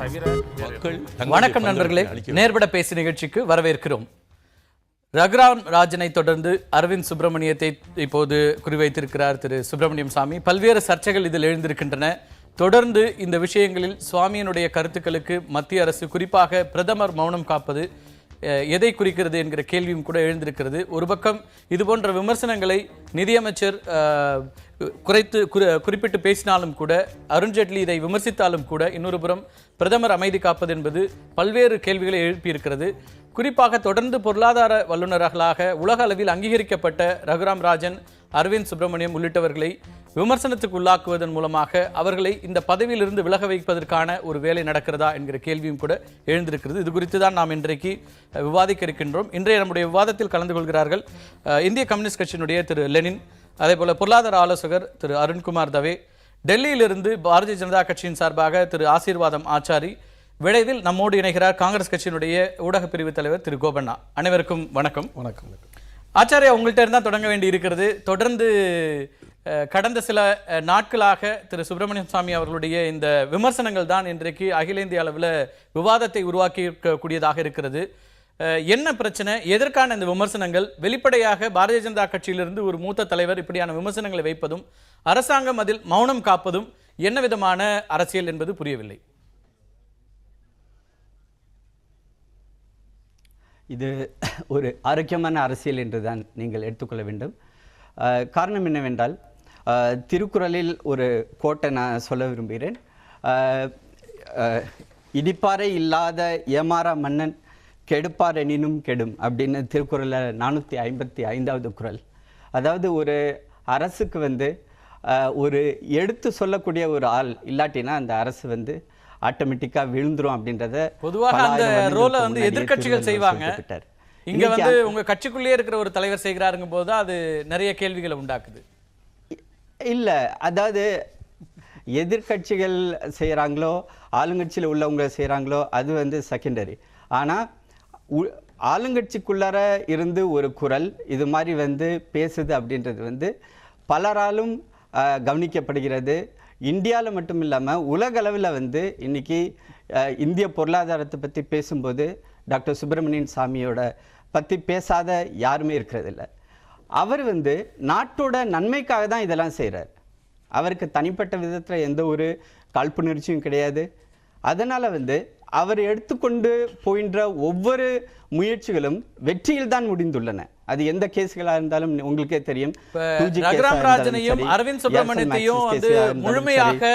தவிர மக்கள் வணக்கம் நண்பர்களே, நேர்பட பேசி நிகழ்ச்சிக்கு வரவேற்கிறோம். ரகுராம் ராஜனை தொடர்ந்து அரவிந்த் சுப்பிரமணியத்தை இப்போது குறிவைத்திருக்கிறார் திரு சுப்பிரமணியம் சாமி. பல்வேறு சர்ச்சைகள் இதில் எழுந்திருக்கின்றன. தொடர்ந்து இந்த விஷயங்களில் சுவாமியினுடைய கருத்துக்களுக்கு மத்திய அரசு, குறிப்பாக பிரதமர் மௌனம் காப்பது எதை குறிக்கிறது என்கிற கேள்வியும் கூட எழுந்திருக்கிறது. ஒரு பக்கம் இதுபோன்ற விமர்சனங்களை நிதியமைச்சர் குறிப்பிட்டு பேசினாலும் கூட, அருண்ஜேட்லி இதை விமர்சித்தாலும் கூட, இன்னொரு புறம் பிரதமர் அமைதி காப்பது என்பது பல்வேறு கேள்விகளை எழுப்பியிருக்கிறது. குறிப்பாக தொடர்ந்து பொருளாதார வல்லுநர்களாக உலக அளவில் அங்கீகரிக்கப்பட்ட ரகுராம் ராஜன், அரவிந்த் சுப்பிரமணியம் உள்ளிட்டவர்களை விமர்சனத்துக்கு உள்ளாக்குவதன் மூலமாக அவர்களை இந்த பதவியிலிருந்து விலக வைப்பதற்கான ஒரு வேலை நடக்கிறதா என்கிற கேள்வியும் கூட எழுந்திருக்கிறது. இது குறித்து தான் நாம் இன்றைக்கு விவாதிக்க இருக்கின்றோம். இன்றைய நம்முடைய விவாதத்தில் கலந்து கொள்கிறார்கள் இந்திய கம்யூனிஸ்ட் கட்சியினுடைய திரு லெனின், அதேபோல பொருளாதார ஆலோசகர் திரு அருண்குமார் தவே, டெல்லியிலிருந்து பாரதிய ஜனதா கட்சியின் சார்பாக திரு ஆசீர்வாதம் ஆச்சாரி, விரைவில் நம்மோடு இணைகிறார் காங்கிரஸ் கட்சியினுடைய ஊடக பிரிவு தலைவர் திரு கோபண்ணா. அனைவருக்கும் வணக்கம். வணக்கம். ஆச்சாரியா, உங்கள்கிட்ட இருந்தால் தொடங்க வேண்டி இருக்கிறது. தொடர்ந்து கடந்த சில நாட்களாக திரு சுப்பிரமணியம் சாமி அவர்களுடைய இந்த விமர்சனங்கள் தான் இன்றைக்கு அகில இந்திய அளவில் விவாதத்தை உருவாக்கி இருக்கக்கூடியதாக இருக்கிறது. என்ன பிரச்சனை, எதற்கான இந்த விமர்சனங்கள்? வெளிப்படையாக பாரதிய ஜனதா கட்சியிலிருந்து ஒரு மூத்த தலைவர் இப்படியான விமர்சனங்களை வைப்பதும், அரசாங்கம் அதில் மௌனம் காப்பதும் என்ன விதமான அரசியல் என்பது புரியவில்லை. இது ஒரு ஆரோக்கியமான அரசியல் என்றுதான் நீங்கள் எடுத்துக்கொள்ள வேண்டும். காரணம் என்னவென்றால், திருக்குறளில் ஒரு கோட்டை நான் சொல்ல விரும்புகிறேன். இடிப்பாறை இல்லாத ஏமாறா மன்னன் கெடுப்பார் எனினும் கெடும் அப்படின்னு திருக்குறளில் 455வது குறள். அதாவது ஒரு அரசுக்கு ஒரு எடுத்து சொல்லக்கூடிய ஒரு ஆள் இல்லாட்டினா அந்த அரசு ஆட்டோமேட்டிக்காக விழுந்துரும் அப்படின்றத பொதுவாக அந்த ரோலை எதிர்க்கட்சிகள் செய்வாங்க. இங்க உங்க கட்சிக்குள்ளேயே இருக்கிற ஒரு தலைவர் செய்கிறாருங்க போது அது நிறைய கேள்விகளை உண்டாக்குது. இல்ல, அதாவது எதிர்கட்சிகள் செய்யறாங்களோ ஆளுங்கட்சியில் உள்ளவங்க செய்யறாங்களோ அது செகண்டரி. ஆனா ஆளுங்கட்சிக்குள்ளார இருந்து ஒரு குரல் இது மாதிரி பேசுது அப்படின்றது பலராலும் கவனிக்கப்படுகிறது. இந்தியாவில் மட்டும் இல்லாமல் உலக அளவில் இன்னைக்கு இந்திய பொருளாதாரத்தை பற்றி பேசும்போது டாக்டர் சுப்பிரமணியன் சாமியோட பற்றி பேசாத யாருமே இருக்கிறதில்ல. அவர் நாட்டோட நன்மைக்காக தான் இதெல்லாம் செய்கிறார். அவருக்கு தனிப்பட்ட விதத்தில் எந்த ஒரு காழ்ப்புணர்ச்சியும் கிடையாது. அதனால் அவர் எடுத்துக்கொண்டு போகின்ற ஒவ்வொரு முயற்சிகளும் வெற்றியில் தான் முடிந்துள்ளன. அது எந்த கேஸ்களாக இருந்தாலும் உங்களுக்கே தெரியும். ரகுராம் ராஜனையும் அரவிந்த் சுப்பிரமணியத்தையும் முழுமையாக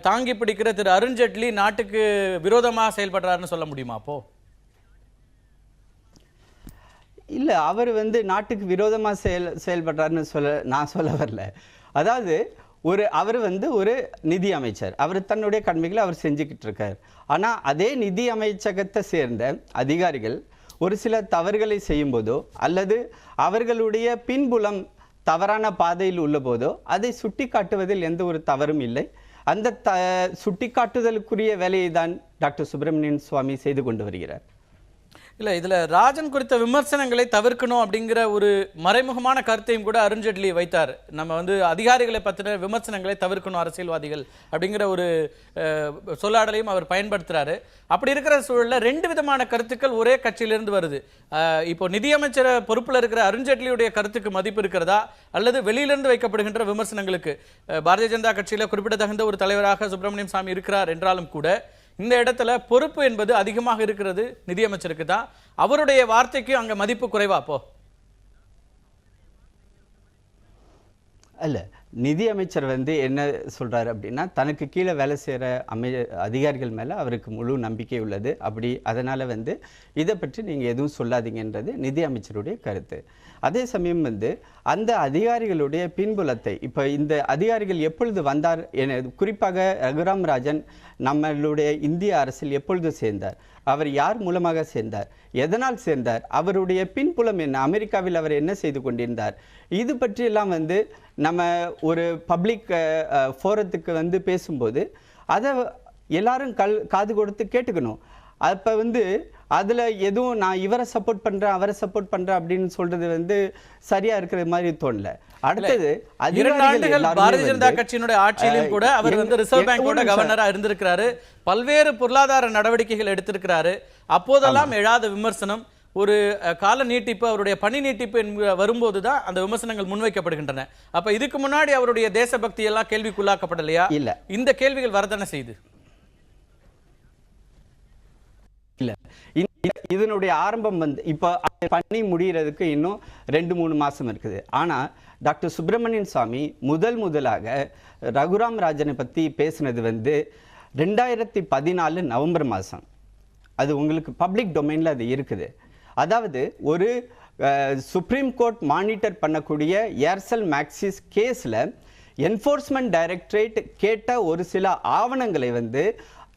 தாங்கி பிடிக்கிற திரு அருண்ஜேட்லி நாட்டுக்கு விரோதமாக செயல்படுறாருன்னு சொல்ல முடியுமா? அப்போ இல்லை, அவர் நாட்டுக்கு விரோதமாக செயல்படுறாருன்னு நான் சொல்ல வரல. அதாவது அவர் ஒரு நிதி அமைச்சர், அவர் தன்னுடைய கடமைகளை அவர் செஞ்சுக்கிட்டு இருக்கார். ஆனால் அதே நிதி அமைச்சகத்தை சேர்ந்த அதிகாரிகள் ஒரு சில தவறுகளை செய்யும் போதோ அல்லது அவர்களுடைய பின்புலம் தவறான பாதையில் உள்ள போதோ அதை சுட்டி காட்டுவதில் எந்த ஒரு தவறும் இல்லை. அந்த சுட்டி காட்டுதலுக்குரிய வேலையை தான் டாக்டர் சுப்பிரமணியன் சுவாமி செய்து கொண்டு வருகிறார். இல்லை, இதில் ராஜன் குறித்த விமர்சனங்களை தவிர்க்கணும் அப்படிங்கிற ஒரு மறைமுகமான கருத்தையும் கூட அருண்ஜேட்லி வைத்தார். நம்ம அதிகாரிகளை பற்றின விமர்சனங்களை தவிர்க்கணும் அரசியல்வாதிகள் அப்படிங்கிற ஒரு சொல்லாடலையும் அவர் பயன்படுத்துகிறாரு. அப்படி இருக்கிற சூழலில் ரெண்டு விதமான கருத்துக்கள் ஒரே கட்சியிலிருந்து வருது. இப்போ நிதியமைச்சர் பொறுப்பில் இருக்கிற அருண்ஜேட்லியுடைய கருத்துக்கு மதிப்பு இருக்கிறதா, அல்லது வெளியிலிருந்து வைக்கப்படுகின்ற விமர்சனங்களுக்கு? பாரதிய ஜனதா கட்சியில் குறிப்பிடத்தகுந்த ஒரு தலைவராக சுப்பிரமணியம் சாமி இருக்கிறார் என்றாலும் கூட இந்த இடத்துல பொறுப்பு என்பது அதிகமாக இருக்கிறது நிதியமைச்சருக்கு தான். அவருடைய வார்த்தைக்கு அங்க மதிப்பு குறைவா? அப்போ அல்ல, நிதி அமைச்சர் என்ன சொல்றாரு அப்படின்னா, தனக்கு கீழே வேலை செய்கிற அதிகாரிகள் மேலே அவருக்கு முழு நம்பிக்கை உள்ளது. அதனால இதை பற்றி நீங்கள் எதுவும் சொல்லாதீங்கன்றது நிதி அமைச்சருடைய கருத்து. அதே சமயம் அந்த அதிகாரிகளுடைய பின்புலத்தை, இப்போ இந்த அதிகாரிகள் எப்பொழுது வந்தார் என, குறிப்பாக ரகுராம் ராஜன் நம்மளுடைய இந்திய அரசில் எப்பொழுது சேர்ந்தார், அவர் யார் மூலமாக சேர்ந்தார், எதனால் சேர்ந்தார், அவருடைய பின்புலம் என்ன, அமெரிக்காவில் அவர் என்ன செய்து கொண்டிருந்தார், இது பற்றியெல்லாம் நம்ம ஒரு பப்ளிக் ஃபோரத்துக்கு பேசும்போது அதை எல்லாரும் காது கொடுத்து கேட்டுக்கணும். அப்போ அதுல எதுவும் நான் இவரை சப்போர்ட் பண்றேன் அவரை சப்போர்ட் பண்றேன் அப்படின்னு சொல்றது வந்து சரியா இருக்கிற மாதிரி தோணல. அடுத்தது 2 ஆண்டுகள் பாரதிய ஜனதா கட்சியினுடைய ஆட்சியிலும் கூட அவர் வந்து ரிசர்வ் பேங்கோட கவர்னரா இருந்திருக்கிறாரு, பல்வேறு பொருளாதார நடவடிக்கைகள் எடுத்திருக்கிறாரு. அப்போதெல்லாம் எழாத விமர்சனம் ஒரு கால நீட்டிப்பு, அவருடைய பணி நீட்டிப்பு வரும்போது தான் அந்த விமர்சனங்கள் முன்வைக்கப்படுகின்றன. அப்ப இதுக்கு முன்னாடி அவருடைய தேசபக்தி எல்லாம் கேள்விக்குள்ளாக்கப்படலையா? இல்ல, இந்த கேள்விகள் வரதானே செய்து. இல்ல, இதனுடைய ஆரம்பம் வந்து இப்போ பணி முடிகிறதுக்கு இன்னும் 2-3 மாசம் இருக்குது. ஆனா டாக்டர் சுப்பிரமணியன் சுவாமி முதலாக ரகுராம் ராஜனை பத்தி பேசினது வந்து 2014 நவம்பர் மாதம். அது உங்களுக்கு பப்ளிக் டொமைன்ல அது இருக்குது. அதாவது ஒரு சுப்ரீம் கோர்ட் மானிட்டர் பண்ணக்கூடிய ஏர்செல் மேக்சிஸ் கேஸில் என்ஃபோர்ஸ்மெண்ட் டைரக்டரேட் கேட்ட ஒரு சில ஆவணங்களை வந்து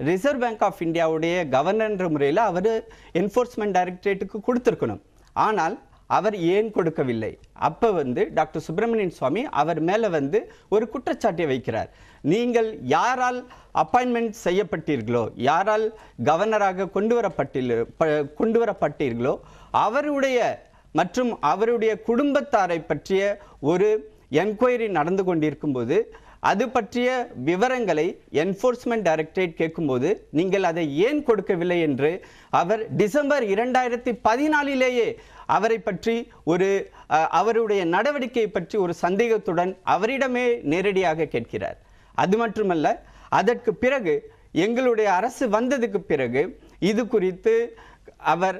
ரிசர்வ் பேங்க் ஆஃப் இந்தியாவுடைய கவர்னர் முறையில் அவர் என்ஃபோர்ஸ்மெண்ட் டைரக்டரேட்டுக்கு கொடுத்துருக்கணும். ஆனால் அவர் ஏன் கொடுக்கவில்லை? அப்போ வந்து டாக்டர் சுப்பிரமணியன் சுவாமி அவர் மேலே வந்து ஒரு குற்றச்சாட்டை வைக்கிறார். நீங்கள் யாரால் அப்பாயின்மெண்ட் செய்யப்பட்டீர்களோ, யாரால் கவர்னராக கொண்டு வரப்பட்டீர்களோ அவருடைய மற்றும் அவருடைய குடும்பத்தாரை பற்றிய ஒரு என்கொயரி நடந்து கொண்டிருக்கும் போது அது பற்றிய விவரங்களை என்ஃபோர்ஸ்மெண்ட் டைரக்டரேட் கேட்கும்போது நீங்கள் அதை ஏன் கொடுக்கவில்லை என்று அவர் டிசம்பர் 2014 அவரை பற்றி அவருடைய நடவடிக்கையை பற்றி ஒரு சந்தேகத்துடன் அவரிடமே நேரடியாக கேட்கிறார். அது மட்டுமல்ல, அதற்கு பிறகு எங்களுடைய அரசு வந்ததுக்கு பிறகு இது குறித்து அவர்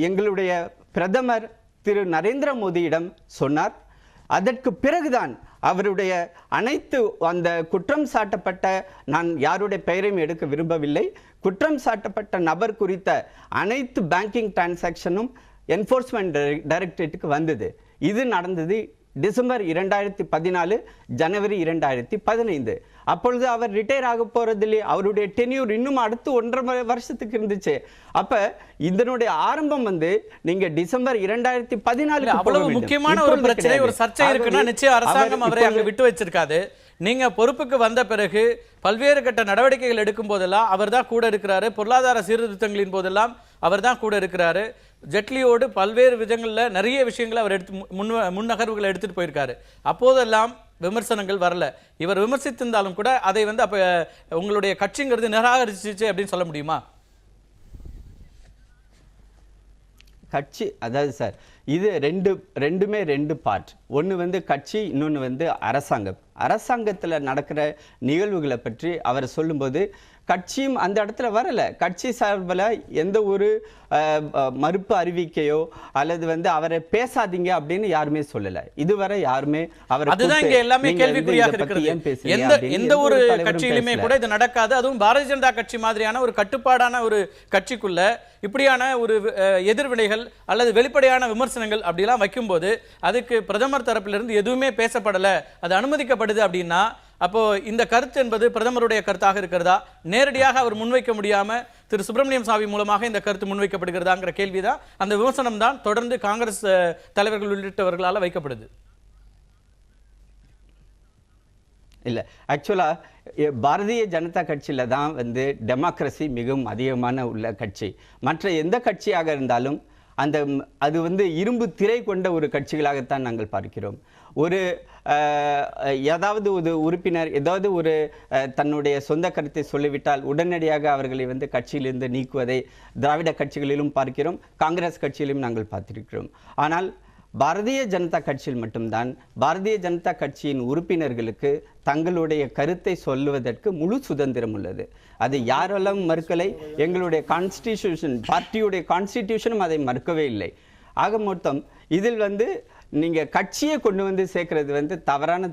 எங்களுடைய பிரதமர் திரு நரேந்திர மோடியிடம் சொன்னார். அதற்கு பிறகுதான் அவருடைய அனைத்து அந்த குற்றம் சாட்டப்பட்ட, நான் யாருடைய பெயரையும் எடுக்க விரும்பவில்லை, குற்றம் சாட்டப்பட்ட நபர் குறித்த அனைத்து பேங்கிங் டிரான்சாக்ஷனும் என்ஃபோர்ஸ்மெண்ட் டைரக்டரேட்டுக்கு வந்தது. இது நடந்தது டிசம்பர் 2014 ஜனவரி 2015. அப்பொழுது அவர் ரிட்டையர் ஆக போறதில்லை, அவருடைய டென்யூர் இன்னும் அடுத்து 1.5 வருஷத்துக்கு இருந்துச்சு. அப்ப இதனுடைய ஆரம்பம் வந்து நீங்க டிசம்பர் 2014 அவ்வளவு முக்கியமான ஒரு பிரச்சனை, ஒரு சர்ச்சை இருக்குன்னா நிச்சயம் அரசாங்கம் அவரை அங்க விட்டு வச்சிருக்காது. நீங்க பொறுப்புக்கு வந்த பிறகு பல்வேறு கட்ட நடவடிக்கைகள் எடுக்கும் போதெல்லாம் அவர் தான் கூட இருக்கிறாரு, பொருளாதார சீர்திருத்தங்களின் போதெல்லாம் அவர் தான் கூட இருக்கிறாரு. ஜெட்லியோடு பல்வேறு விதங்களில் நிறைய விஷயங்களை அவர் முன்னகர்வுகளை எடுத்துட்டு போயிருக்காரு. அப்போதெல்லாம் விமர்சனங்கள் வரல. இவர் விமர்சித்திருந்தாலும் கூட அதை வந்து அப்ப உங்களுடைய கட்சிங்கிறது நிராகரிச்சிச்சு அப்படின்னு சொல்ல முடியுமா? கட்சி அதாவது சார், இது ரெண்டுமே 2 பார்ட். ஒன்று வந்து கட்சி, இன்னொன்று வந்து அரசாங்கம். அரசாங்கத்தில் நடக்கிற நிகழ்வுகளை பற்றி அவர் சொல்லும்போது கட்சியும் அந்த இடத்துல வரல. கட்சி சார்பில் எந்த ஒரு மறுப்பு அறிவிக்கையோ அல்லது வந்து அவரை பேசாதீங்க அப்படின்னு யாருமே சொல்லல. இதுவரை யாருமே அவர் அதுதான் இங்க எல்லாமே கேள்விக்குறியாக இருக்கிறது. எந்த ஒரு கட்சியிலுமே கூட இது நடக்காது. அதுவும் பாரதிய ஜனதா கட்சி மாதிரியான ஒரு கட்டுப்பாடான ஒரு கட்சிக்குள்ள இப்படியான ஒரு எதிர்வினைகள் அல்லது வெளிப்படையான விமர்சனங்கள் அப்படிலாம் வைக்கும்போது அதுக்கு பிரதமர் தரப்பிலிருந்து எதுவுமே பேசப்படல, அது அனுமதிக்கப்படுது அப்படின்னா அப்போ இந்த கருத்து என்பது பிரதமருடைய கருத்தாக இருக்கிறதா? நேரடியாக அவர் முன்வைக்க முடியாம திரு சுப்பிரமணியம் சாமி மூலமாக இந்த கருத்து முன்வைக்கப்படுகிறதாங்கிற கேள்விதான், அந்த விமர்சனம் தான் தொடர்ந்து காங்கிரஸ் தலைவர்கள் உள்ளிட்டவர்களால் வைக்கப்படுது. இல்லை, ஆக்சுவலாக பாரதிய ஜனதா கட்சியில் தான் வந்து டெமோக்ரஸி மிகவும் அதிகமான உள்ள கட்சி. மற்ற எந்த கட்சியாக இருந்தாலும் அது வந்து இரும்பு திரை கொண்ட ஒரு கட்சிகளாகத்தான் நாங்கள் பார்க்கிறோம். ஏதாவது ஒரு உறுப்பினர் ஏதாவது ஒரு தன்னுடைய சொந்த கருத்தை சொல்லிவிட்டால் உடனடியாக அவர்களை வந்து கட்சியிலிருந்து நீக்குவதை திராவிட கட்சிகளிலும் பார்க்கிறோம், காங்கிரஸ் கட்சியிலும் நாங்கள் பார்த்திருக்கிறோம். ஆனால் பாரதிய ஜனதா கட்சியில் மட்டும்தான் பாரதிய ஜனதா கட்சியின் உறுப்பினர்களுக்கு தங்களுடைய கருத்தை சொல்லுவதற்கு முழு சுதந்திரம் உள்ளது. அது யாரெல்லாம் மறுக்கலை, எங்களுடைய கான்ஸ்டிடியூஷன், பார்ட்டியுடைய கான்ஸ்டிடியூஷனும் அதை மறுக்கவே இல்லை. ஆக மொத்தம் இதில் வந்து நீங்க கட்சியை கொண்டு வந்து சேர்க்கிறது வந்து தவறான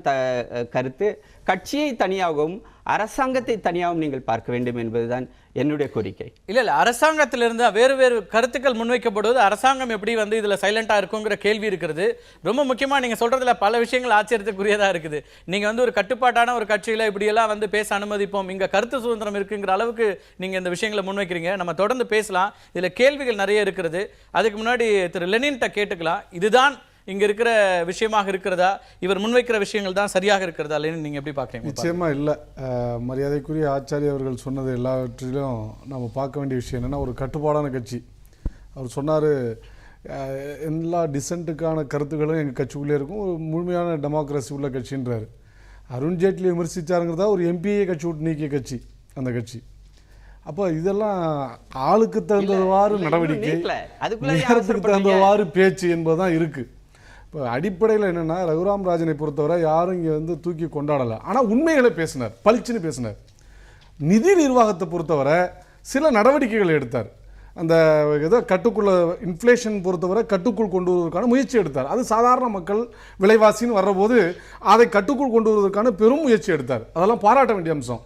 கருத்து. கட்சியை தனியாகவும் அரசாங்கத்தை தனியாகவும் நீங்கள் பார்க்க வேண்டும் என்பதுதான் என்னுடைய கோரிக்கை. இல்ல அரசாங்கத்திலிருந்து வேறு கருத்துக்கள் முன்வைக்கப்படுவது அரசாங்கம் எப்படி வந்து இதுல சைலண்டா இருக்குங்கிற கேள்வி இருக்கிறது. ரொம்ப முக்கியமா நீங்க சொல்றதுல பல விஷயங்கள் ஆச்சரியத்துக்குரியதா இருக்குது. நீங்க வந்து ஒரு கட்டுப்பாட்டான ஒரு கட்சியில இப்படி எல்லாம் வந்து பேச அனுமதிப்போம், இங்க கருத்து சுதந்திரம் இருக்குங்கிற அளவுக்கு நீங்க இந்த விஷயங்களை முன்வைக்கிறீங்க. நம்ம தொடர்ந்து பேசலாம், இதுல கேள்விகள் நிறைய இருக்கிறது. அதுக்கு முன்னாடி திரு லெனின்ட்ட கேட்டுக்கலாம், இதுதான் இங்க இருக்கிற விஷயமாக இருக்கிறதா, இவர் முன்வைக்கிற விஷயங்கள் தான் சரியாக இருக்கிறதா? நீங்க எப்படி பாக்குறீங்க? நிச்சயமா இல்ல. மரியாதைக்குரிய ஆச்சாரிய அவர்கள் சொன்னது எல்லாவற்றிலும் நம்ம பார்க்க வேண்டிய விஷயம் என்னன்னா, ஒரு கட்டுப்பாடான கட்சி அவர் சொன்னார், எல்லா டிசென்ட்டுக்கான கருத்துக்களும் எங்கள் கட்சிக்குள்ளே இருக்கும், ஒரு முழுமையான டெமோக்ரஸி உள்ள கட்சின்றார். அருண்ஜேட்லி விமர்சித்தாருங்கிறதா ஒரு எம்பிஏ கட்சி விட்டு நீக்கிய கட்சி அந்த கட்சி. அப்போ இதெல்லாம் ஆளுக்கு தகுந்தவாறு நடவடிக்கை, நேரத்துக்கு தகுந்தவாறு பேச்சு என்பதுதான் இருக்குது. இப்போ அடிப்படையில் என்னென்னா, ரகுராம் ராஜனை பொறுத்தவரை யாரும் இங்கே வந்து தூக்கி கொண்டாடலை. ஆனால் உண்மைகளை பேசினார், பளிச்சுன்னு பேசினார். நிதி நிர்வாகத்தை பொறுத்தவரை சில நடவடிக்கைகள் எடுத்தார். அந்த ஏதோ கட்டுக்குள்ள இன்ஃப்ளேஷன் பொறுத்தவரை கட்டுக்குள் கொண்டு வருவதற்கான முயற்சி எடுத்தார். அது சாதாரண மக்கள் விலைவாசின்னு வர்றபோது அதை கட்டுக்குள் கொண்டு வருவதற்கான பெரும் முயற்சி எடுத்தார். அதெல்லாம் பாராட்ட வேண்டிய அம்சம்.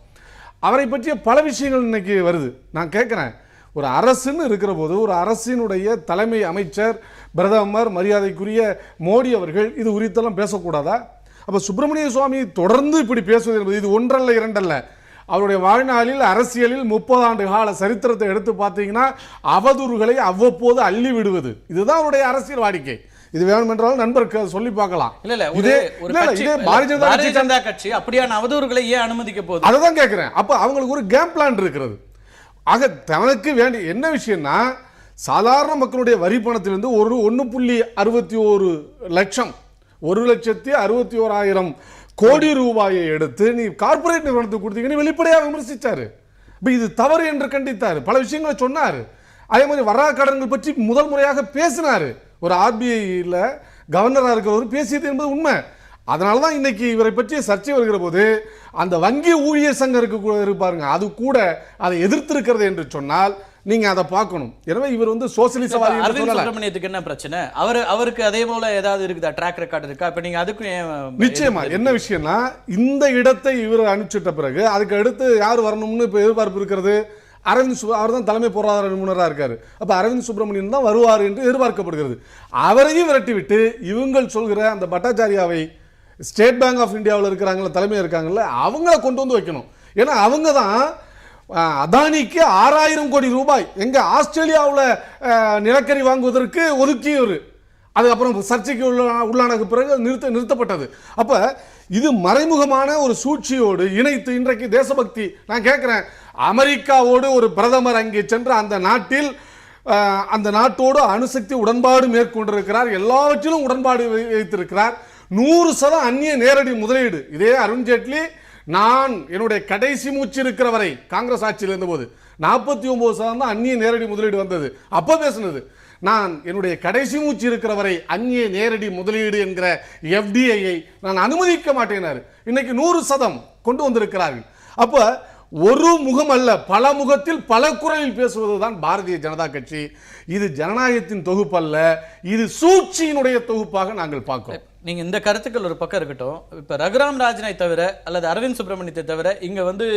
அவரை பற்றிய பல விஷயங்கள் இன்னைக்கு வருது. நான் கேட்குறேன், ஒரு அரசுன்னு இருக்கிற போது ஒரு அரசினுடைய தலைமை அமைச்சர் பிரதமர் மரியாதைக்குரிய மோடி அவர்கள் இது குறித்தெல்லாம் பேசக்கூடாதா? அப்போ சுப்பிரமணிய சுவாமி தொடர்ந்து இப்படி பேசுவது என்பது இது ஒன்றல்ல இரண்டல்ல, அவருடைய வாழ்நாளில் அரசியலில் 30 ஆண்டு கால சரித்திரத்தை எடுத்து பார்த்தீங்கன்னா அவதூறுகளை அவ்வப்போது அள்ளி விடுவது இதுதான் அவருடைய அரசியல் வாடிக்கை. இது வேணுமென்றாலும் நண்பருக்கு சொல்லி பார்க்கலாம். பாரதிய ஜனதா கட்சி அப்படியான அவதூறுகளை ஏன் அனுமதிக்க போகுது? அதான் கேட்கிறேன். அப்ப அவங்களுக்கு ஒரு கேம் பிளான் இருக்கிறது. ஆக தனக்கு வேண்டிய என்ன விஷயம்னா, சாதாரண மக்களுடைய வரி பணத்திலிருந்து ஒரு 1.61 லட்சம் 1,61,000 கோடி ரூபாயை எடுத்து நீ கார்பரேட் நிறுவனத்துக்கு கொடுத்தீங்கன்னு வெளிப்படையாக விமர்சிச்சாரு. இப்போ இது தவறு என்று கண்டித்தார், பல விஷயங்களை சொன்னார். அதே மாதிரி வரா கடன்கள் பற்றி முதல் முறையாக பேசினார். ஒரு ஆர்பிஐல கவர்னராக இருக்கிறவர் பேசியது என்பது உண்மை. அதனால தான் இன்னைக்கு இவரை பற்றிய சர்ச்சை வருகிற போது அந்த வங்கி ஊழியர் சங்கம் இருப்பாருங்க, அது கூட அதை எதிர்த்திருக்கிறது என்று சொன்னால் நீங்க அதை பார்க்கணும். எனவே இவர் வந்து சோசியலிசவாதி. அரவிந்த் சுப்ரமணியத்துக்கு என்ன பிரச்சனை? அவருக்கு அதே போல ஏதாவது இருக்குதா, ட்ராக் ரெக்கார்ட் இருக்கா? இப்ப நீங்க அதுக்கும் நிச்சயமா என்ன விஷயம்னா, இந்த இடத்தை இவர் அனுப்பிச்சிட்ட பிறகு அதுக்கு அடுத்து யார் வரணும்னு இப்ப எதிர்பார்ப்பு இருக்கிறது. அரவிந்த் அவர் தான் தலைமை பொருளாதார நிபுணராக இருக்காரு. அப்ப அரவிந்த் சுப்ரமணியன் தான் வருவார் என்று எதிர்பார்க்கப்படுகிறது. அவரையும் விரட்டிவிட்டு இவங்கள் சொல்கிற அந்த பட்டாச்சாரியாவை ஸ்டேட் பேங்க் ஆஃப் இந்தியாவில் இருக்கிறாங்களா, தலைமையாக இருக்காங்கல்ல, அவங்கள கொண்டு வந்து வைக்கணும். ஏன்னா அவங்க தான் அதானிக்கு 6000 கோடி ரூபாய் எங்க ஆஸ்திரேலியாவில் நிலக்கரி வாங்குவதற்கு ஒதுக்கியவர். அதுக்கப்புறம் சர்ச்சைக்கு உள்ளான பிறகு நிறுத்தப்பட்டது. அப்ப இது மறைமுகமான ஒரு சூழ்ச்சியோடு இணைத்து இன்றைக்கு தேசபக்தி. நான் கேட்கிறேன், அமெரிக்காவோடு ஒரு பிரதமர் அங்கே சென்று அந்த நாட்டோடு அணுசக்தி உடன்பாடு மேற்கொண்டிருக்கிறார், எல்லாவற்றிலும் உடன்பாடு வைத்திருக்கிறார். 100% அந்நிய நேரடி முதலீடு. இதே அருண்ஜேட்லி நான் என்னுடைய கடைசி மூச்சு இருக்கிற வரை காங்கிரஸ் ஆட்சியில் இருந்தபோது 49% தான் அந்நிய நேரடி முதலீடு வந்தது. அப்ப பேசுனது நான் என்னுடைய கடைசி மூச்சு இருக்கிற வரை அந்நிய நேரடி முதலீடு என்கிற எஃப்டிஐயை நான் அனுமதிக்க மாட்டேனாரு. இன்னைக்கு 100% கொண்டு வந்திருக்கிறார்கள். அப்ப ஒரு முகம் அல்ல, பல முகத்தில் பல குரலில் பேசுவதுதான் பாரதிய ஜனதா கட்சி. இது ஜனநாயகத்தின் தொகுப்பு அல்ல, இது சூழ்ச்சியினுடைய தொகுப்பாக நாங்கள் பார்க்கிறோம். நீங்க இந்த கருத்துக்கள் ஒரு பக்கம் இருக்கட்டும். இப்ப ரகுராம் ராஜனை தவிர அல்லது அரவிந்த் சுப்ரமணியத்தை தவிர இங்க வந்து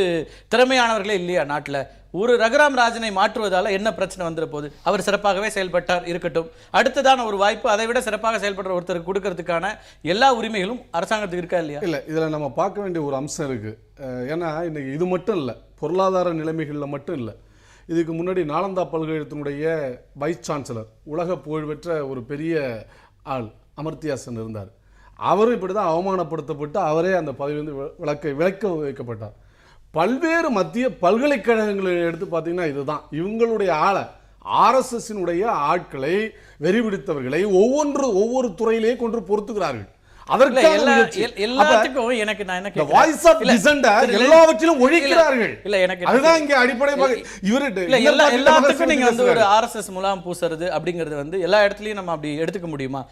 திறமையானவர்களே இல்லையா நாட்டுல? ஒரு ரகுராம் ராஜனை மாற்றுவதால என்ன பிரச்சனை வந்துட போகுது? அவர் சிறப்பாகவே செயல்பட்டார், இருக்கட்டும். அடுத்ததான ஒரு வாய்ப்பு அதை விட சிறப்பாக செயல்படுற ஒருத்தருக்கு கொடுக்கறதுக்கான எல்லா உரிமைகளும் அரசாங்கத்துக்கு இருக்கா இல்லையா? இல்ல, இதுல நம்ம பார்க்க வேண்டிய ஒரு அம்சம் இருக்கு. ஏன்னா இன்னைக்கு இது மட்டும் இல்லை, பொருளாதார நிலைமைகளில் மட்டும் இல்லை. இதுக்கு முன்னாடி நாலந்தா பல்கலைக்கழகத்தினுடைய வைஸ் சான்சலர், உலக புகழ்பெற்ற ஒரு பெரிய ஆள் அமர்த்தியா சென் இருந்தார். அவரும் இப்படி தான் அவமானப்படுத்தப்பட்டு அவரே அந்த பதவியிலிருந்து விலக்க வைக்கப்பட்டார். பல்வேறு மத்திய பல்கலைக்கழகங்களை எடுத்து பார்த்தீங்கன்னா இதுதான் இவங்களுடைய ஆளை, ஆர்எஸ்எஸ்னுடைய ஆட்களை, வெறிபிடித்தவர்களை ஒவ்வொரு துறையிலேயே கொண்டு பொறுத்துக்கிறார்கள். எல்லாத்துக்கும் எனக்கு நான் என்ன வாய்ஸ் ஆஃப் டிசன்ட் எல்லாவற்றிலும் ஒழிக்கிறார்கள். இல்ல எனக்கு அதுதான் இங்க அடிப்படை. எல்லாத்துக்கும் நீங்க வந்து ஒரு ஆர்எஸ்எஸ் முலாம் பூசுறது அப்படிங்கிறது வந்து எல்லா இடத்துலயும் நம்ம அப்படி எடுத்துக்க முடியுமா?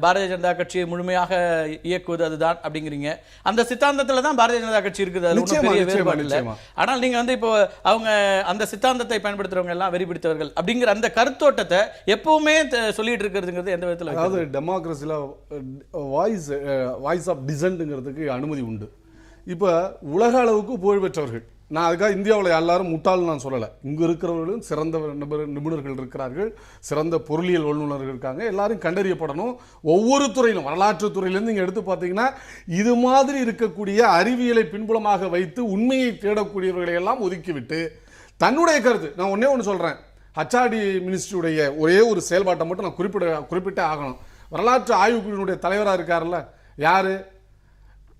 பாரதிய ஜனதா கட்சியை முழுமையாக இயக்குவது அதுதான் அப்படிங்கிறீங்க. அந்த சித்தாந்தத்துல தான் பாரதிய ஜனதா கட்சி இருக்குது, அது ஒன்றும் பெரிய வேறுபாடு இல்லை. ஆனால் நீங்க வந்து இப்போ அவங்க அந்த சித்தாந்தத்தை பயன்படுத்துறவங்க எல்லாம் வெறிபிடித்தவர்கள் அப்படிங்கிற அந்த கருத்தோட்டத்தை எப்பவுமே சொல்லிட்டு இருக்கிறதுங்கிறது எந்த விதத்துல? அதாவது டெமோக்ரஸில வாய்ஸ் ஆஃப் டிசன்ட்ங்கிறதுக்கு அனுமதி உண்டு. இப்போ உலக அளவுக்கு புகழ்பெற்றவர்கள், நான் அதுக்காக இந்தியாவில் எல்லாரும் முட்டாள்னு நான் சொல்லலை, இங்கே இருக்கிறவர்களும் சிறந்த நிபுணர்கள் இருக்கிறார்கள், சிறந்த பொருளியல் வல்லுநர்கள் இருக்காங்க, எல்லாரும் கண்டறியப்படணும். ஒவ்வொரு துறையிலும், வரலாற்று துறையிலேருந்து இங்கே எடுத்து பார்த்தீங்கன்னா இது மாதிரி இருக்கக்கூடிய அறிவியலை பின்புலமாக வைத்து உண்மையை தேடக்கூடியவர்களை எல்லாம் ஒதுக்கிவிட்டு தன்னுடைய கருத்து, நான் ஒன்று சொல்கிறேன், ஹச்ஆர்டி மினிஸ்ட்ரியுடைய ஒரே ஒரு செயல்பாட்டை மட்டும் நான் குறிப்பிட்டே ஆகணும். வரலாற்று ஆய்வுக்குழுவினுடைய தலைவராக இருக்கார்ல, யாரு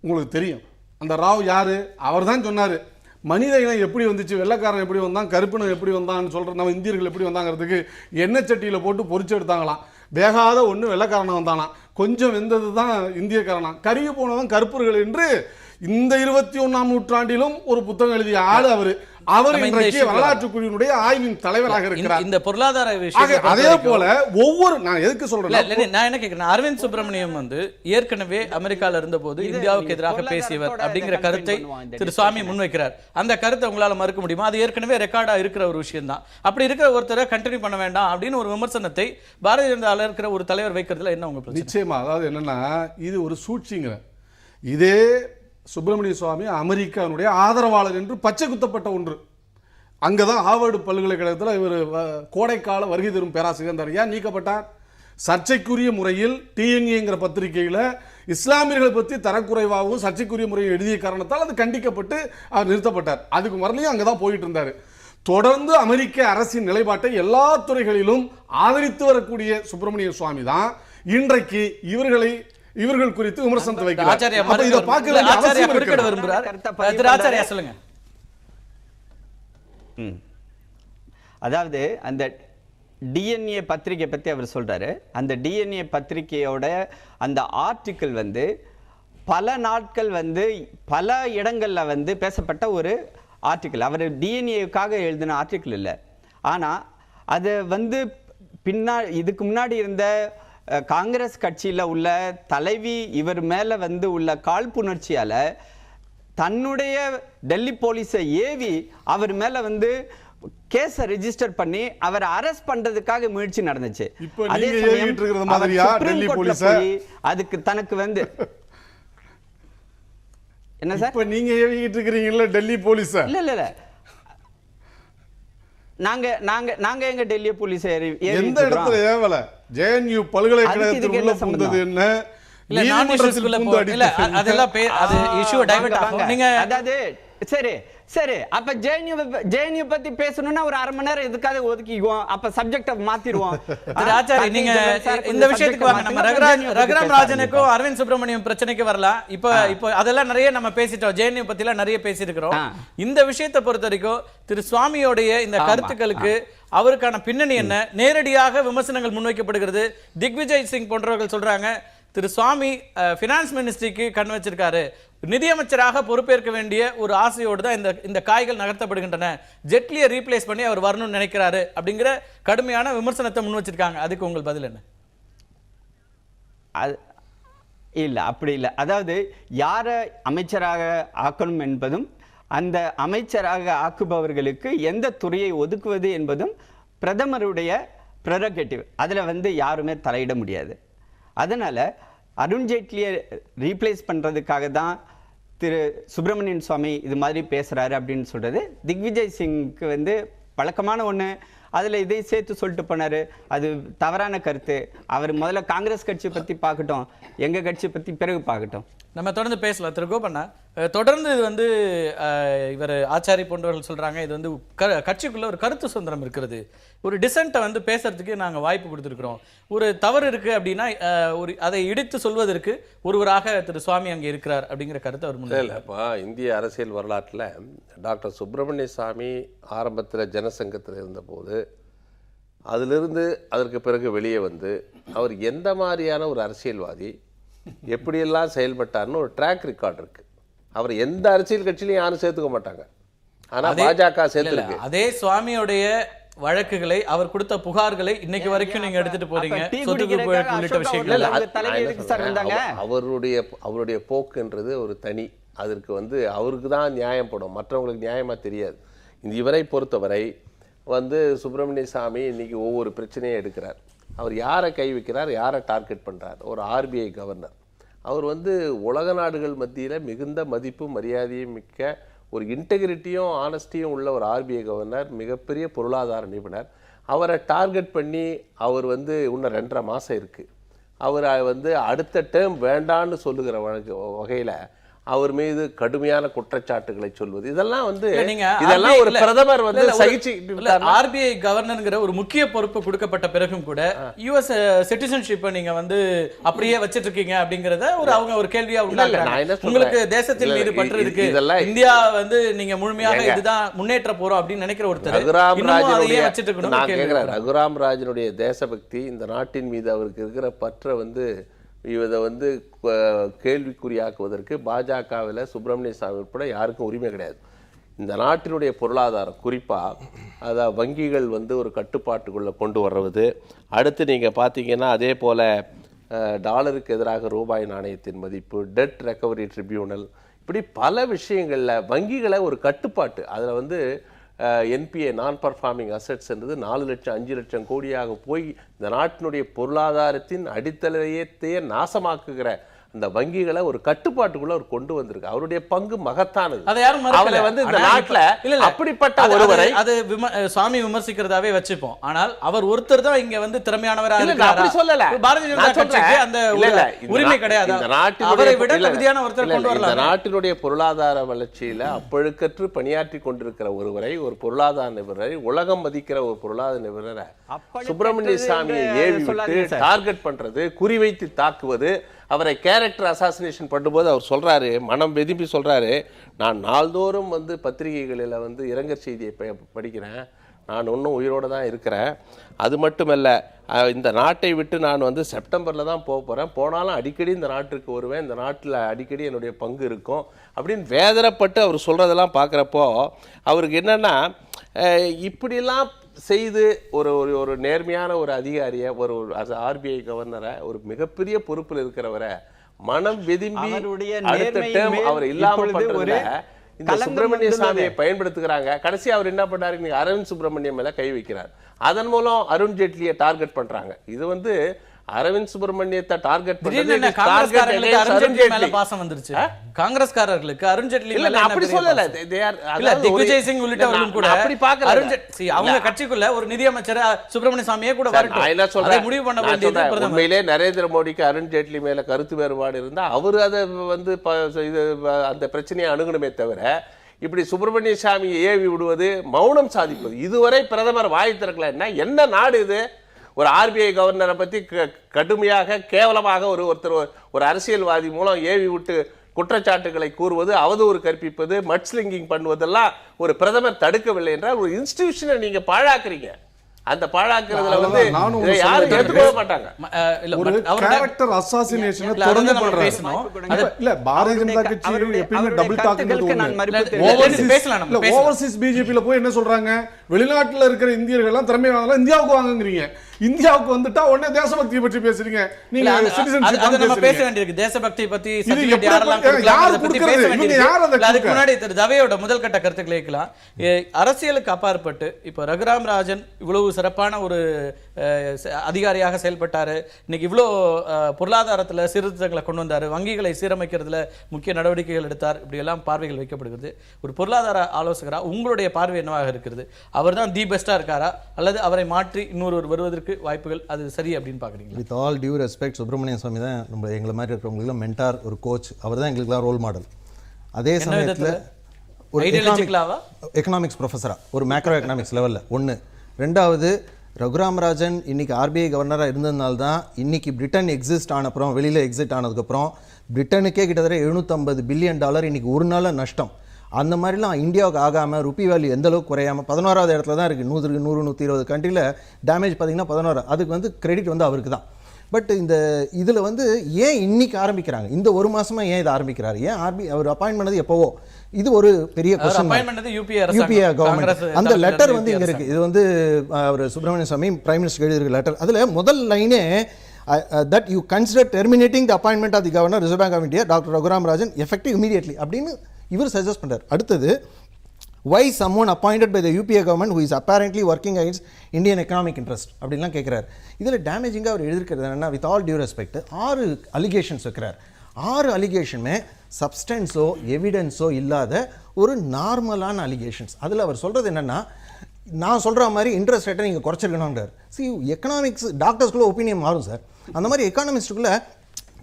உங்களுக்கு தெரியும், அந்த ராவ் யாரு? அவர் தான் சொன்னார், மனித இனம் எப்படி வந்துச்சு, வெள்ளைக்காரன் எப்படி வந்தான், கருப்பினம் எப்படி வந்தான்னு சொல்ற நம்ம இந்தியர்கள் எப்படி வந்தாங்கிறதுக்கு எண்ணெய் சட்டியில் போட்டு பொரிச்சு எடுத்தாங்களாம். வேகாத ஒன்று வெள்ளைக்காரனை வந்தானா, கொஞ்சம் வெந்தது தான் இந்தியக்காரனா, கருகி போனவன் கருப்பர்கள் என்று இந்த 21ஆம் நூற்றாண்டிலும் ஒரு புத்தகம் எழுதிய ஆளு அவரு. அவர் இன்றைக்கு வரலாற்று குழுவினுடைய ஆய்வின் தலைவராக இருக்கிறார். இந்த பொருளாதார விஷயம் அதே போல ஒவ்வொரு நான் எதுக்கு சொல்றேன், நான் என்ன கேட்கிறேன், அரவிந்த் சுப்பிரமணியம் வந்து ஏற்கனவே அமெரிக்கால இருந்த போது இந்தியாவுக்கு எதிராக பேசியவர் அப்படிங்கிற கருத்தை திரு சுவாமி முன்வைக்கிறார். அந்த கருத்தை உங்களால மறுக்க முடியுமா? அது ஏற்கனவே ரெக்கார்டா இருக்கிற ஒரு விஷயம் தான். அப்படி இருக்கிற ஒருத்தரை கண்டினியூ பண்ண வேண்டாம் அப்படின்னு ஒரு விமர்சனத்தை பாரதிய ஜனதால இருக்கிற ஒரு தலைவர் வைக்கிறதுல என்ன உங்க பிரச்சனை? நிச்சயமா, அதாவது என்னன்னா இது ஒரு சூழ்ச்சிங்கிற. இதே சுப்பிரமணிய சுவாமி அமெரிக்காவுடைய ஆதரவாளர் என்று பச்சை குத்தப்பட்ட ஒன்று. அங்கதான் ஹார்வர்டு பல்கலைக்கழகத்தில் இவர் கோடைக்கால வருகை தரும் பேராசிரியர் இருந்தார். ஏன் நீக்கப்பட்டார்? சர்ச்சைக்குரிய முறையில் டிஎன்ஏங்கிற பத்திரிகையில் இஸ்லாமியர்களை பற்றி தரக்குறைவாகவும் சர்ச்சைக்குரிய முறையில் எழுதிய காரணத்தால் அது கண்டிக்கப்பட்டு அவர் நிறுத்தப்பட்டார். அதுக்கு வரலையும் அங்கே தான் போயிட்டு இருந்தார். தொடர்ந்து அமெரிக்க அரசின் நிலைப்பாட்டை எல்லா துறைகளிலும் ஆதரித்து வரக்கூடிய சுப்பிரமணிய சுவாமி தான் இன்றைக்கு இவர்கள் குறித்து விமர்சனத்தை வைக்கிறார். இதை பார்க்க வேண்டிய அவசியம் இருக்கிறது. சொல்லுங்க. அதாவது அந்த டிஎன்ஏ பத்திரிகை பத்தி அவர் சொல்றாரு. அந்த டிஎன்ஏ பத்திரிகையோட அந்த ஆர்டிக்கிள் வந்து பல நாட்கள் வந்து பல இடங்கள்ல வந்து பேசப்பட்ட ஒரு ஆர்டிக்கிள். அவர் டிஎன்ஏக்காக எழுதின ஆர்டிக்கிள் இல்லை. ஆனா அது வந்து இதுக்கு முன்னாடி இருந்த காங்கிரஸ் கட்சியில உள்ள தலைவி இவர் மேல வந்து உள்ள காழ்ப்புணர்ச்சியால தன்னுடைய டெல்லி போலீஸை ஏவி அவர் மேல வந்து கேஸை ரெஜிஸ்டர் பண்ணி அவர் அரெஸ்ட் பண்றதுக்காக முயற்சி நடந்துச்சு. அதே அதுக்கு தனக்கு வந்து என்ன சார் இப்ப நீங்க ஏவிட்டு இருக்கீங்கல்ல டெல்லி போலீஸ்? இல்ல இல்ல இல்ல, நாங்க நாங்க நாங்க எங்க டெல்லி போலீஸ் எந்த இடத்துல ஏவல? ஜேஎன்யூ பல்கலைக்கழகத்தில் உள்ள புகுந்தது என்ன? சரி சரி, அப்ப ஜேஎன்யூ பத்தி பேசணும்னா ஒரு அரை மணி நேரம் எதுக்காக ஒதுக்கிக்குவோம், அப்ப சப்ஜெக்ட மாத்திடுவோம். நீங்க இந்த விஷயத்துக்கு வாங்க. நம்ம ரகுராம் ராஜனுக்கும் அரவிந்த் சுப்பிரமணியம் பிரச்சனைக்கு வரலாம். இப்ப அதெல்லாம் நிறைய நம்ம பேசிட்டோம், ஜேஎன்யூ பத்தி எல்லாம் நிறைய பேசியிருக்கிறோம். இந்த விஷயத்தை பொறுத்த வரைக்கும் திரு சுவாமியோடைய இந்த கருத்துக்களுக்கு அவருக்கான பின்னணி என்ன? நேரடியாக விமர்சனங்கள் முன்வைக்கப்படுகிறது. திக்விஜய் சிங் போன்றவர்கள் சொல்றாங்க திரு சுவாமி பினான்ஸ் மினிஸ்ட்ரிக்கு கண் வச்சிருக்காரு, நிதியமைச்சராக பொறுப்பேற்க வேண்டிய ஒரு ஆசையோடு தான் இந்த காய்கள் நகர்த்தப்படுகின்றன, ஜெட்லியை ரீப்ளேஸ் பண்ணி அவர் வரணும்னு நினைக்கிறாரு அப்படிங்கிற கடுமையான விமர்சனத்தை முன் வச்சிருக்காங்க. அதுக்கு உங்கள் பதில் என்ன? இல்ல அப்படி இல்லை. அதாவது யாரை அமைச்சராக ஆக்கணும் என்பதும் அந்த அமைச்சராக ஆக்குபவர்களுக்கு எந்த துறையை ஒதுக்குவது என்பதும் பிரதமருடைய ப்ரெரோகேட்டிவ். அதில் வந்து யாருமே தலையிட முடியாது. அதனால அருண்ஜேட்லியை ரீப்ளேஸ் பண்றதுக்காக தான் திரு சுப்பிரமணியன் சுவாமி இது மாதிரி பேசுறாரு அப்படின்னு சொல்றது திக்விஜய் சிங்க்கு வந்து பழக்கமான ஒண்ணு. அதுல இதை சேர்த்து சொல்லிட்டு போனாரு, அது தவறான கருத்து. அவர் முதல்ல காங்கிரஸ் கட்சி பத்தி பார்க்கட்டும், எங்க கட்சி பத்தி பிறகு பார்க்கட்டும். நம்ம தொடர்ந்து பேசலாம். திரு கோபண்ணா, தொடர்ந்து இது வந்து இவர் ஆச்சாரி போன்றவர்கள் சொல்றாங்க இது வந்து கட்சிக்குள்ள ஒரு கருத்து சுதந்திரம் இருக்கிறது, ஒரு டிசென்ட்டை வந்து பேசுறதுக்கு நாங்கள் வாய்ப்பு கொடுத்துருக்குறோம், ஒரு தவறு இருக்கு அப்படின்னா ஒரு அதை இடித்து சொல்வதற்கு ஒருவராக திரு சுவாமி அங்கே இருக்கிறார் அப்படிங்கிற கருத்தை அவர் முன்னிலைப்பா. இந்திய அரசியல் வரலாற்றில் டாக்டர் சுப்பிரமணிய சாமி ஆரம்பத்தில் ஜனசங்கத்தில் இருந்தபோது அதிலிருந்து அதற்கு பிறகு வெளியே வந்து அவர் எந்த மாதிரியான ஒரு அரசியல்வாதி எப்படியெல்லாம் செயல்பட்டார்னு ஒரு ட்ராக் ரெக்கார்ட் இருக்கு. அவர் எந்த அரசியல் கட்சியிலையும் யாரும் சேர்த்துக்க மாட்டாங்க, ஆனா பாஜக சேர்த்துருக்கு. அதே சுவாமியோடைய வழக்குகளை அவர் கொடுத்த புகார்களை இன்னைக்கு வரைக்கும் நீங்க எடுத்துட்டு போறீங்க, உள்ளிட்ட விஷயங்கள். அவருடைய போக்குன்றது ஒரு தனி, அதற்கு வந்து அவருக்கு தான் நியாயப்படும், மற்றவங்களுக்கு நியாயமா தெரியாது. இவரை பொறுத்தவரை வந்து சுப்பிரமணிய சாமி இன்னைக்கு ஒவ்வொரு பிரச்சனையை எடுக்கிறார். அவர் யாரை கை வைக்கிறார், யாரை டார்கெட் பண்ணுறார்? ஒரு ஆர்பிஐ கவர்னர். அவர் வந்து உலக நாடுகள் மத்தியில் மிகுந்த மதிப்பும் மரியாதையும் மிக்க ஒரு இன்டெகிரிட்டியும் ஆனஸ்டியும் உள்ள ஒரு ஆர்பிஐ கவர்னர், மிகப்பெரிய பொருளாதார நிபுணர். அவரை டார்கெட் பண்ணி அவர் வந்து இன்னும் 2.5 மாதம் இருக்குது, அவர் வந்து அடுத்த டேர்ம் வேண்டான்னு சொல்லுகிற வகையில் அவர் மீது கடுமையான குற்றச்சாட்டுகளை சொல்வது இதெல்லாம் வந்து இல்ல, நீங்க இதெல்லாம் RBI ஒரு பிரதமர் வந்து இல்ல, சகிச்சு ஆர்பிஐ கவர்னர்ங்கிற ஒரு முக்கிய பொறுப்பு கொடுக்கப்பட்ட பிறகும் கூட யுஎஸ் சிட்டிசன்ஷிப்பை நீங்க வந்து அப்படியே வச்சிட்டு இருக்கீங்க அப்படிங்கறத அவங்க ஒரு கேள்வியா நான் என்ன உண்டாக்குறாங்க. சொல்றேன்? உங்களுக்கு தேசத்தின் இல்ல, மீது பற்று இருக்கு, இதெல்லாம் இந்தியா வந்து நீங்க முழுமையாக இதுதான் முன்னேற்ற போறோம் அப்படின்னு நினைக்கிற ஒருத்தர் ரகுராம் இன்னமும் அதையே ராஜனுடைய வச்சிட்டு இருக்கணும் நான் கேள்வி கேட்கிறேன், எழுப்புறாங்க. ரகுராம் ராஜனுடைய தேசபக்தி இந்த நாட்டின் மீது அவருக்கு இருக்கிற பற்றை வந்து இதை வந்து கேள்விக்குறியாக்குவதற்கு பாஜகவில் சுப்பிரமணிய சாமி உட்பட யாருக்கும் உரிமை கிடையாது. இந்த நாட்டினுடைய பொருளாதாரம் குறிப்பாக அதாவது வங்கிகள் வந்து ஒரு கட்டுப்பாட்டுக்குள்ளே கொண்டு வர்றது, அடுத்து நீங்கள் பார்த்தீங்கன்னா அதே போல் டாலருக்கு எதிராக ரூபாய் நாணயத்தின் மதிப்பு, டெட் ரெக்கவரி ட்ரிபியூனல், இப்படி பல விஷயங்களில் வங்கிகளை ஒரு கட்டுப்பாட்டு அதில் வந்து என்பிஏ நான் பர்ஃபார்மிங் அசெட்ஸ்ன்றது 4 லட்சம் 5 லட்சம் கோடியாக போய் இந்த நாட்டினுடைய பொருளாதாரத்தின் அடித்தளத்தையே நாசமாக்குகிற அந்த வங்கிகளை ஒரு கட்டுப்பாட்டுக்குள்ள அவர் கொண்டு வந்திருக்கு. அவருடைய பங்கு மகத்தானது. அதை யாரும் மறுக்கல. அவரை வந்து இந்த ஆனா நாட்டுல இல்ல, இல்ல. அப்படிப்பட்ட ஒருவரை அது சாமி விமர்சிக்கிறதாவே வச்சுப்போம். ஆனால் அவர் ஒருத்தர் தான் இங்க வந்து திறமையானவரா இல்ல, இருக்காரா? அப்படி சொல்லல. பாரதிய ஜனதா நான் சொல்றேன். கட்சிக்கு அந்த இல்ல, இல்ல. இந்த உரிமை கிடையாது. இந்த நாட்டினுடைய அவரை விட இல்ல, தகுதியான ஒருத்தர் இல்ல, கொண்டு இந்த வரலாம். நாட்டினுடைய பொருளாதார வளர்ச்சியில அப்பழுக்கற்று பணியாற்றி கொண்டிருக்கிற ஒருவரை, ஒரு பொருளாதார நிபுணரை, உலகம் மதிக்கிற ஒரு பொருளாதார நிபுணரை சுப்பிரமணிய சாமியை ஏவி விட்டு டார்கெட் பண்றது, குறிவைத்து தாக்குவது, அவரை கேரக்டர் அசாசினேஷன் பண்ணும்போது அவர் சொல்றாரு, மனம் வெதும்பி சொல்றாரு, நான் நாள்தோறும் வந்து பத்திரிகைகளில் வந்து இரங்கற் செய்தியை படிக்கிறேன், நான் இன்னும் உயிரோடு தான் இருக்கிறேன், அது மட்டுமல்ல இந்த நாட்டை விட்டு நான் வந்து செப்டம்பரில் தான் போக போகிறேன், போனாலும் அடிக்கடி இந்த நாட்டுக்கு வருவேன், இந்த நாட்டில் அடிக்கடி என்னுடைய பங்கு இருக்கும் அப்படின்னு வேதனைப்பட்டு அவர் சொல்கிறதெல்லாம் பார்க்குறப்போ அவருக்கு என்னென்னா இப்படிலாம் செய்து ஒரு ஒரு நேர்மையான ஒரு அதிகாரியை, ஒரு ஆர்பிஐ கவர்னரை, ஒரு மிகப்பெரிய பொறுப்பில் இருக்கிறவரை மனம் வெதும்பி அடுத்த டேர்ம் அவர் இல்லாமல் பண்றதுல இந்த சுப்பிரமணிய சாமியை பயன்படுத்துகிறாங்க. கடைசி அவர் என்ன பண்ணாரு, நீங்க அரவிந்த் சுப்பிரமணியம் மேல கை வைக்கிறார், அதன் மூலம் அருண் ஜேட்லியை டார்கெட் பண்றாங்க. இது வந்து அரவிந்த் சுப்பிரமணியத்தை டார்கெட் பண்றது பாசம் வந்துருச்சு காங்கிரஸ்காரர்களுக்கு. அருண் ஜேட்லி இல்ல, அப்படி சொல்லல. திக்விஜய் சிங் உள்ளிட்டவர்களும் கூட அப்படி பார்க்கல. அவங்க கட்சிக்குள்ள ஒரு நிதியமைச்சர் சுப்பிரமணிய சாமியே கூட வரட்டும், முடிவு பண்ண வேண்டியது உண்மையிலே நரேந்திர மோடிக்கு அருண் ஜேட்லி மேல கருத்து வேறுபாடு இருந்தா அவரு அதை வந்து அந்த பிரச்சனையை அணுகணுமே தவிர இப்படி சுப்பிரமணிய சாமியை ஏவி விடுவது, மௌனம் சாதிப்பது, இதுவரை பிரதமர் வாய் திறக்கல. என்ன நாடு இது? ஒரு ஆர்பிஐ கவர்னரை பற்றி கடுமையாக கேவலமாக ஒருத்தர் ஒரு அரசியல்வாதி மூலம் ஏவி விட்டு குற்றச்சாட்டுகளை கூறுவது, அவதூறு கற்பிப்பது, மட்ஸ்லிங்கிங் பண்ணுவதெல்லாம் ஒரு பிரதமர் தடுக்கவில்லை என்றால் ஒரு இன்ஸ்டிடியூஷனை நீங்க பாழாக்குறீங்க. அந்த பாழாக்குறதுல வந்து யாரும் ஏற்றுக்கொள்ள மாட்டாங்க. ஒரு கேரக்டர் அசாசினேஷனை தொடர்ந்து பண்றாங்க. இல்ல, பாரதிய ஜனதா கட்சி எப்பயுமே டபுள் டாக். ஓவர்சீஸ் பிஜேபியில போய் என்ன சொல்றாங்க, வெளிநாட்டுல இருக்கிற இந்தியர்கள் எல்லாம் திறமையானவங்க இந்தியாவுக்கு வாங்குறீங்க, இந்தியாவுக்கு வந்துட்டா உடனே தேசபக்தியை பற்றி பேசுறீங்க. நீங்க சிட்டிசன்ஷிப் பேச வேண்டியிருக்கு, தேசபக்தி பத்தி யாரெல்லாம் பத்தி பேச வேண்டியிருக்கு. அதுக்கு முன்னாடி திரு தவையோட முதல் கட்ட கருத்துக்களை கேட்கலாம். அரசியலுக்கு அப்பாற்பட்டு இப்ப ரகுராம் ராஜன் இவ்வளவு சிறப்பான ஒரு அதிகாரியாக செயல்பட்டாரு, இன்னைக்கு இவ்வளோ பொருளாதாரத்துல சீர்திருத்தங்களை கொண்டு வந்தாரு, வங்கிகளை சீரமைக்கிறதுல முக்கிய நடவடிக்கைகள் எடுத்தார், இப்படி எல்லாம் பார்வைகள் வைக்கப்படுகிறது. ஒரு பொருளாதார ஆலோசகரா உங்களுடைய பார்வை என்னவாக இருக்கிறது? அவர் தான் தி பெஸ்டா இருக்காரா, அல்லது அவரை மாற்றி இன்னொருவர் வருவதற்கு வாய்ப்புகள் அது சரி அப்படின்னு பாக்குறீங்க? With all due respect, Subramanian Swamy தான் நம்ம எங்களை மாதிரி இருக்கிறவங்களுக்கு மென்டார், ஒரு கோச், அவர் தான் எங்களுக்குலாம் ரோல் மாடல். அதே சமயத்தில் ஒரு எக்கனாமிக்ஸ் ப்ரொஃபஸரா, ஒரு மேக்ரோ எக்கனாமிக்ஸ் லெவலில் ஒன்று. ரெண்டாவது, ரகுராம் ராஜன் இன்னைக்கு ஆர்பிஐ கவர்னராக இருந்ததுனால தான் இன்னைக்கு பிரிட்டன் எக்ஸிஸ்ட் ஆனப்புறம், வெளியில் எக்ஸிட் ஆனதுக்கப்புறம் பிரிட்டனுக்கே கிட்டத்தட்ட $750 பில்லியன் இன்னைக்கு ஒரு நாள் நஷ்டம். அந்த மாதிரிலாம் இந்தியாவுக்கு ஆகாமல் ருப்பி வேல்யூ எந்த அளவுக்கு குறையாமல் 11வது இடத்துல தான் இருக்குது. 100-120 கண்ட்ரியில் டேமேஜ் பார்த்தீங்கன்னா 11. அதுக்கு வந்து கிரெடிட் வந்து அவருக்கு தான். பட் இந்த இதில் வந்து ஏன் இன்னைக்கு ஆரம்பிக்கிறாங்க, இந்த ஒரு மாசமா ஏன் இதை ஆரம்பிக்கிறாரு, ஏன் அவர் அப்பாயின்ட் பண்ணது எப்போவோ, இது ஒரு பெரிய கொஸ்டின். யூபிஏ கவர்மெண்ட் அந்த லெட்டர் வந்து இங்கே இருக்குது. இது வந்து அவர் சுப்பிரமணிய சாமி பிரைம் மினிஸ்டர் எழுதியிருக்க லெட்டர். அதில் முதல் லைனே that you consider terminating the appointment of the governor Reserve Bank of India Dr. Raghuram Rajan effective immediately அப்படின்னு இவர் சஜஸ்ட் பண்றார். அடுத்தது, why someone appointed by the UPA government who is apparently working against Indian economic interest அப்படின்லாம் கேட்குறாரு. இதில் டேமேஜிங்காக அவர் எழுதிருக்கிறது என்னன்னா, with all due respect 6 allegations வைக்கிறார். 6 அலிகேஷனுமே சப்ஸ்டன்ஸோ எவிடன்ஸோ இல்லாத ஒரு நார்மலான அலிகேஷன்ஸ். அதில் அவர் சொல்கிறது என்னென்னா, நான் சொல்கிற மாதிரி இன்ட்ரெஸ்ட் ரேட்டை நீங்கள் குறைச்சிருக்கணுன்றார். எக்கனாமிக்ஸ் டாக்டர்ஸ்குள்ளே ஒப்பீனியன் மாறும் சார். அந்த மாதிரி எக்கானமிஸ்ட்டுக்குள்ளே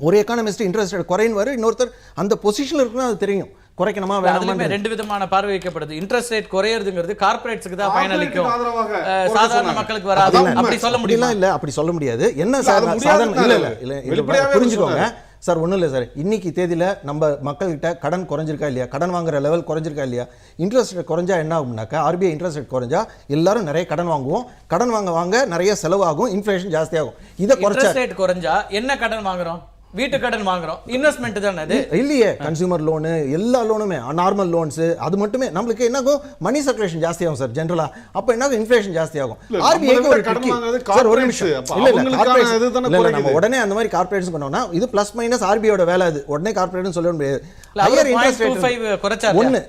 ஒரு எக்கானமிஸ்ட் இன்ட்ரெஸ்ட் ரேட் குறையுவாரு, இன்னொருத்தர் அந்த பொசிஷன்ல இருக்குன்னு அது தெரியும், குறைக்கணுமா வேணாமா. ரெண்டு விதமான பார்வை வைக்கப்படுது. இன்ட்ரெஸ்ட் ரேட் குறையிறதுங்கிறது கார்ப்பரேட்ஸ்க்கு தான் பயனளிக்கும், ஆதரவாக சாதாரண மக்களுக்கு வராது. அப்படி சொல்ல முடியுமா? இல்ல அப்படி சொல்ல முடியாது. என்ன சார் சாதாரண இல்ல புரிஞ்சுக்கோங்க சார், ஒன்றும் இல்லை சார். இன்னைக்கு தேதியில் நம்ம மக்கள்கிட்ட கடன் குறைஞ்சிருக்கா இல்லையா, கடன் வாங்குற லெவல் குறைஞ்சிருக்கா இல்லையா, இன்ட்ரெஸ்ட் ரேட் குறைஞ்சா என்ன ஆகும்னாக்கா, ஆர்பிஐ இன்ட்ரெஸ்ட் ரேட் குறைஞ்சா எல்லாரும் நிறைய கடன் வாங்குவோம், கடன் வாங்க நிறைய செலவாகும், இன்ஃப்ளேஷன் ஜாஸ்தியாகும். இதை குறைச்சா ரேட் குறைஞ்சா என்ன கடன் வாங்குறோம்? வீட்டு கடன் வாங்குறோம், இன்வெஸ்ட்மெண்ட் தானே அது. இல்லையே, கன்சூமர் லோனு எல்லா லோனுமே நார்மல் லோன்ஸ், அது மட்டுமே நம்மளுக்கு என்னாகும், மணி சர்க்குலேஷன் ஜாஸ்தி ஆகும் சார் ஜென்ரலா. அப்ப என்ன இன்ஃப்ளேஷன் ஜாஸ்தி ஆகும். ஆர்பிஐக்கு ஒரு கடன் வாங்குறது சார் ஒரு நிமிஷம் இல்ல நம்ம உடனே அந்த மாதிரி கார்ப்பரேட்ஸ் பண்ணோம்னா இது பிளஸ் மைனஸ் ஆர்பிஐயோட வேலை, அது உடனே கார்ப்பரேட்னு சொல்ல முடியாது. ஹையர் இன்ட்ரெஸ்ட் ரேட் குறைச்சாரு, ஒன்னு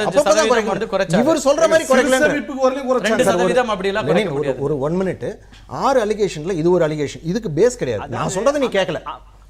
அப்பதான் குறைக்கணும். இவர் சொல்ற மாதிரி குறைக்கல. அப்படி எல்லாம் ஒரு 1 மினிட் 6 அலிகேஷன்ல இது ஒரு அலிகேஷன், இதுக்கு பேஸ் கிடையாது. நான் சொல்றதை நீ கேட்கல.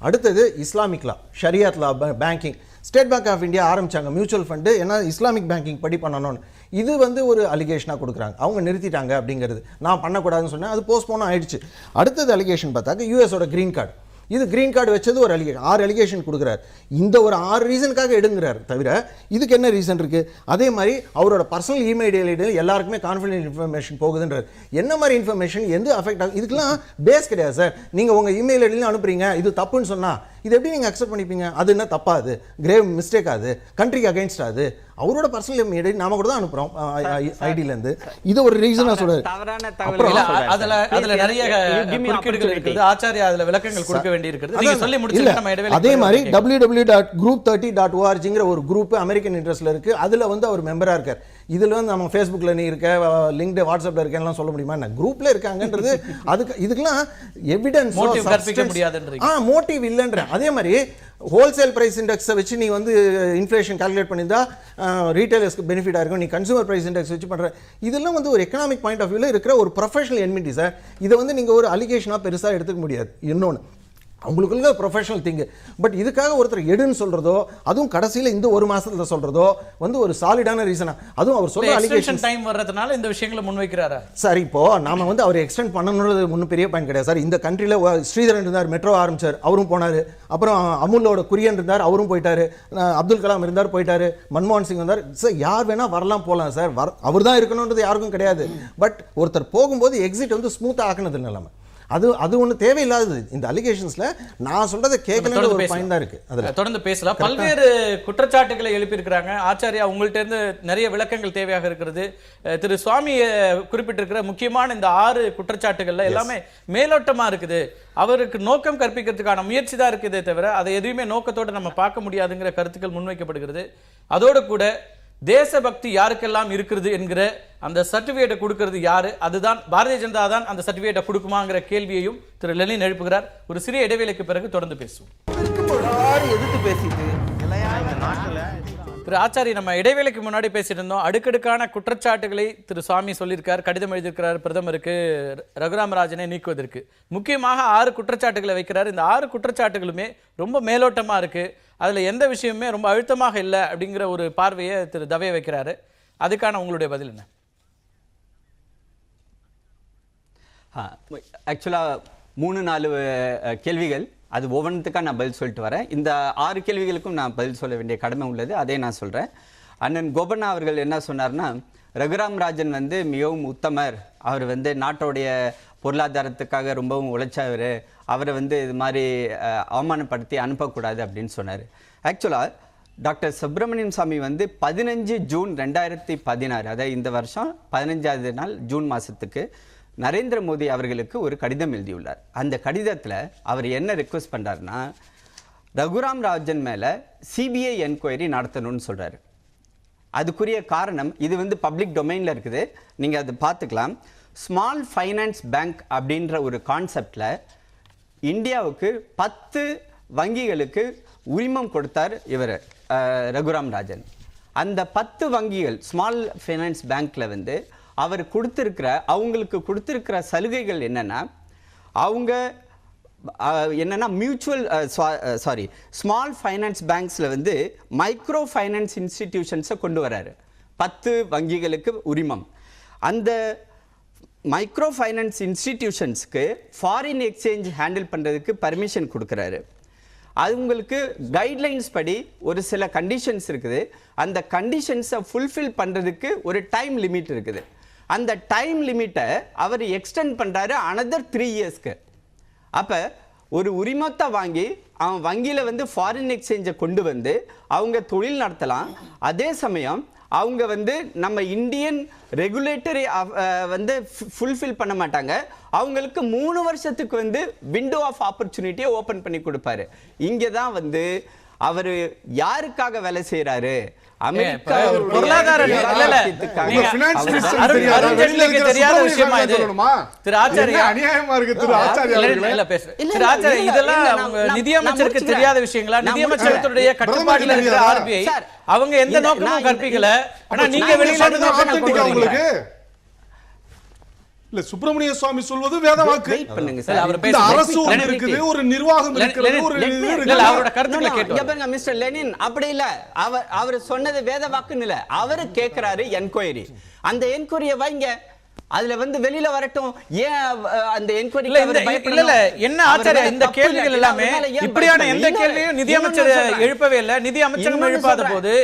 அடுத்தது இஸ்லாமிக் லா, ஷரியாத் law, banking. State Bank of India ஆரம்பிச்சாங்க மியூச்சுவல் ஃபண்டு, ஏன்னா இஸ்லாமிக் பேங்கிங் படி பண்ணணும்னு. இது ஒரு அலிகேஷனாக கொடுக்குறாங்க, அவங்க நிறுத்திட்டாங்க அப்படிங்கிறது. நான் பண்ணக்கூடாதுன்னு சொன்னேன், அது போஸ்ட்போன் ஆயிடுச்சு. அடுத்தது அலிகேஷன் பார்த்தாக்க யூஎஸோட கிரீன் கார்டு. இது கிரீன் கார்டு வச்சது ஒரு அலிகேஷன், 6 அலிகேஷன் கொடுக்குறாரு. இந்த ஒரு 6 ரீசனுக்காக எடுங்கிறார் தவிர இதுக்கு என்ன ரீசன் இருக்கு? அதே மாதிரி அவரோட பர்சனல் இமெயில் ஐடி எல்லாருக்குமே கான்ஃபிடென்ஷியல் இன்ஃபர்மேஷன் போகுதுன்றார். என்ன மாதிரி இன்ஃபர்மேஷன் எந்த அஃபெக்ட் ஆகும்? இதுக்கெல்லாம் பேஸ் கிடையாது சார். நீங்க உங்க இமெயில் ஐடியில அனுப்புறீங்க, இது தப்புன்னு சொன்னா இது எப்படி நீங்க அக்செப்ட் பண்ணிப்பீங்க? அது என்ன தப்பா? அது கிரேவ் மிஸ்டேக், அது கண்ட்ரிக்கு அகைன்ஸ்ட். அது அவரோட பர்சனல் இமெயில் ஐடி நாம கூட தான் அனுப்புறோம் ஐடில இருந்து. இது ஒரு ரீசனா சொல்றாரு. தவறான தகவல் அதுல நிறைய குறுக்கீடுகள் இருக்குது. ஆச்சாரியா அதுல விளக்கங்கள் கொடுக்க வேண்டி இருக்குது. நீங்க சொல்லி முடிச்சீங்க, நம்ம இடைவேளை. அதே மாதிரி www.group30.orgங்கிற ஒரு குரூப் அமெரிக்கன் இன்ட்ரெஸ்ட்ல இருக்கு. அதுல அவர் மெம்பரா இருக்கார். இதுல நம்ம ஃபேஸ்புக்ல நீ இருக்க, லிங்க்ட் வாட்ஸ்அப்ல இருக்கேன்னு சொல்ல முடியுமா? என்ன குரூப்ல இருக்காங்கன்றது அதுக்கு இதுக்கெல்லாம் எவிடன்ஸ் கற்பிக்க முடியாதுன்றீங்க. மோட்டிவ் இல்லன்ற. அதே மாதிரி ஹோல்சேல் பிரைஸ் இண்டெக்ஸை வச்சு நீ இன்ஃப்ளேஷன் கால்குலேட் பண்ணியிருந்தா ரீட்டைலர்ஸ்க்கு பெனிஃபிட்டாக இருக்கும். நீ கன்சூமர் பிரைஸ் இண்டெக்ஸ் வச்சு பண்ணுற இதெல்லாம் ஒரு எக்கனாமிக் பாயிண்ட் ஆஃப் வியூவில் இருக்கிற ஒரு ப்ரொஃபஷனல் என்மிட்டி சார். இதை நீங்கள் ஒரு அலிகேஷனாக பெருசாக எடுத்துக்க முடியாது. இன்னொன்று, அவங்களுக்குள்ள ப்ரொஃபஷனல் திங்கு. பட் இதுக்காக ஒருத்தர் எடுன்னு சொல்றதோ, அதுவும் கடைசியில் இந்த ஒரு மாசத்துல சொல்றதோ ஒரு சாலிடான ரீசனா? அதுவும் அவர் சொல்ற அலிகேஷன் டைம் வர்றதுனால இந்த விஷயங்களை முன்வைக்கிறாரா சார்? இப்போ நாம அவர் எக்ஸ்டெண்ட் பண்ணணும்ன்றது முன்னும் பெரிய பாயிண்ட் கிடையாது சார். இந்த கண்ட்ரில ஸ்ரீதரன் இருந்தார், மெட்ரோ ஆரம்பிச்சார், அவரும் போனாரு. அப்புறம் அமுலோட குரியன் இருந்தார், அவரும் போயிட்டாரு. அப்துல் கலாம் இருந்தார், போயிட்டாரு. மன்மோகன் சிங் வந்தார். சார் யார் வேணா வரலாம் போகலாம் சார். அவர் தான் இருக்கணும்ன்றது யாருக்கும் கிடையாது. பட் ஒருத்தர் போகும்போது எக்ஸிட் ஸ்மூத்தா ஆக்குனது நிலைமை அது ஒண்ணு தேவையில்லாதது. இந்த அலிகேஷன்ஸ்ல நான் சொல்றதை கேட்கல ஒரு பாயிண்ட் தான் இருக்கு. அதுல தொடர்ந்து பேசலாம். பல்வேறு குற்றச்சாட்டுகளை எழுப்பி இருக்கிறாங்க. ஆச்சாரியா, உங்கள்ட்ட இருந்து நிறைய விளக்கங்கள் தேவையாக இருக்கிறது. திரு சுவாமி குறிப்பிட்டிருக்கிற முக்கியமான இந்த 6 குற்றச்சாட்டுகள்ல எல்லாமே மேலோட்டமா இருக்குது. அவருக்கு நோக்கம் கற்பிக்கிறதுக்கான முயற்சி தான் இருக்குதே தவிர அதை எதுவுமே நோக்கத்தோட நம்ம பார்க்க முடியாதுங்கிற கருத்துக்கள் முன்வைக்கப்படுகிறது. அதோடு கூட தேசபக்தி யாருக்கெல்லாம் இருக்கிறது என்கிற அந்த சர்டிபிகேட்டை கொடுக்கிறது யாரு? அதுதான் பாரதிய ஜனதா தான் அந்த சர்டிபிகேட்டை கொடுக்குமாங்கிற கேள்வியையும் திரு லெனின் எழுப்புகிறார். ஒரு சிறிய இடைவேளைக்கு பிறகு தொடர்ந்து பேசுவோம். திரு ஆச்சாரி, நம்ம இடைவேளைக்கு முன்னாடி பேசிட்டு இருந்தோம். அடுக்கடுக்கான குற்றச்சாட்டுகளை திரு சுவாமி சொல்லியிருக்கார், கடிதம் எழுதியிருக்கிறார் பிரதமருக்கு ரகுராமராஜனை நீக்குவதற்கு. முக்கியமாக 6 குற்றச்சாட்டுகளை வைக்கிறார். இந்த 6 குற்றச்சாட்டுகளுமே ரொம்ப மேலோட்டமா இருக்கு, அதுல எந்த விஷயமுமே ரொம்ப அழுத்தமாக இல்லை அப்படிங்கிற ஒரு பார்வையை திரு தவே வைக்கிறாரு. அதுக்கான உங்களுடைய பதில் என்ன? ஆக்சுவலாக 3-4 கேள்விகள், அது ஒவ்வொன்றுத்துக்காக நான் பதில் சொல்லிட்டு வரேன். இந்த 6 கேள்விகளுக்கும் நான் பதில் சொல்ல வேண்டிய கடமை உள்ளது, அதே நான் சொல்கிறேன். அண்ணன் கோபண்ணா அவர்கள் என்ன சொன்னார்னா, ரகுராம் ராஜன் மிகவும் உத்தமர், அவர் நாட்டோடைய பொருளாதாரத்துக்காக ரொம்பவும் உழைச்சவர், அவரை இது மாதிரி அவமானப்படுத்தி அனுப்பக்கூடாது அப்படின்னு சொன்னார். ஆக்சுவலாக டாக்டர் சுப்பிரமணியம் சாமி 15 ஜூன் 2016, அதாவது இந்த வருஷம் 15ஆவது நாள் ஜூன் மாதத்துக்கு நரேந்திர மோடி அவர்களுக்கு ஒரு கடிதம் எழுதியுள்ளார். அந்த கடிதத்தில் அவர் என்ன ரெக்வஸ்ட் பண்ணுறாருன்னா, ரகுராம் ராஜன் மேலே சிபிஐ என்கொயரி நடத்தணும்னு சொல்கிறாரு. அதுக்குரிய காரணம், இது பப்ளிக் டொமைனில் இருக்குது, நீங்கள் அதை பார்த்துக்கலாம். ஸ்மால் ஃபைனான்ஸ் பேங்க் அப்படின்ற ஒரு கான்செப்டில் இந்தியாவுக்கு 10 வங்கிகளுக்கு உரிமம் கொடுத்தார் இவர் ரகுராம் ராஜன். அந்த 10 வங்கிகள் ஸ்மால் ஃபைனான்ஸ் பேங்க்கில் அவர் அவங்களுக்கு கொடுத்துருக்கிற சலுகைகள் என்னென்னா, அவங்க ஸ்மால் ஃபைனான்ஸ் பேங்க்ஸில் மைக்ரோ ஃபைனான்ஸ் இன்ஸ்டிடியூஷன்ஸை கொண்டு வராரு. 10 வங்கிகளுக்கு உரிமம். அந்த மைக்ரோ ஃபைனான்ஸ் இன்ஸ்டிடியூஷன்ஸ்க்கு ஃபாரின் எக்ஸ்சேஞ்ச் ஹேண்டில் பண்ணுறதுக்கு பர்மிஷன் கொடுக்குறாரு. அவங்களுக்கு கைட்லைன்ஸ் படி ஒரு சில கண்டிஷன்ஸ் இருக்குது. அந்த கண்டிஷன்ஸை ஃபுல்ஃபில் பண்ணுறதுக்கு ஒரு டைம் லிமிட் இருக்குது. அந்த டைம் லிமிட்டை அவர் எக்ஸ்டெண்ட் பண்ணுறாரு another 3 இயர்ஸ்க்கு. அப்போ ஒரு உரிமத்தை வாங்கி அவன் வங்கியில் வந்து ஃபாரின் எக்ஸ்சேஞ்சை கொண்டு வந்து அவங்க தொழில் நடத்தலாம். அதே சமயம் அவங்க வந்து நம்ம இந்தியன் ரெகுலேட்டரி வந்து ஃபுல்ஃபில் பண்ண மாட்டாங்க. அவங்களுக்கு 3 வருஷத்துக்கு வந்து விண்டோ ஆஃப் ஆப்பர்ச்சுனிட்டியை ஓப்பன் பண்ணி கொடுப்பாரு. இங்கே தான் வந்து அவர் யாருக்காக வேலை செய்கிறாரு? பொருளாதார தெரியாத விஷயமா இது திரு ஆச்சாரியா? அநியாயமா இருக்கு திரு ஆச்சாரியா. இதெல்லாம் நிதியமைச்சருக்கு தெரியாத விஷயங்களா? நிதியமைச்சருடைய கட்டுப்பாட்டில் இருக்கிற ஆர்பிஐ அவங்க எந்த நோக்கமும் கற்பிக்கல. ஆனா நீங்க வெளியில உங்களுக்கு இல்ல சுப்பிரமணிய சுவாமி சொல்வது வேத வாக்கு. இந்த அரசு இருக்குது, ஒரு நிர்வாகம் இருக்கிறது, ஒரு அவரோட கருத்துக்களை கேட்டு மிஸ்டர் லெனின் அப்படி இல்ல. அவர் சொன்னது வேத வாக்குன்னு இல்ல. அவரு கேட்கிறாரு என்கொயரி. அந்த என்கொயரியை வைங்க, அதுல வந்து வெளியில வரட்டும். ஏன் அந்த என்கொயரி இல்ல என்ன ஆச்சாரியா இந்த கேள்விகள் எல்லாமே இப்படியான எந்த கேள்வியும் நிதியமைச்சர் எழுப்பவே இல்லை. நிதி அமைச்சரும் எழுப்பாத போது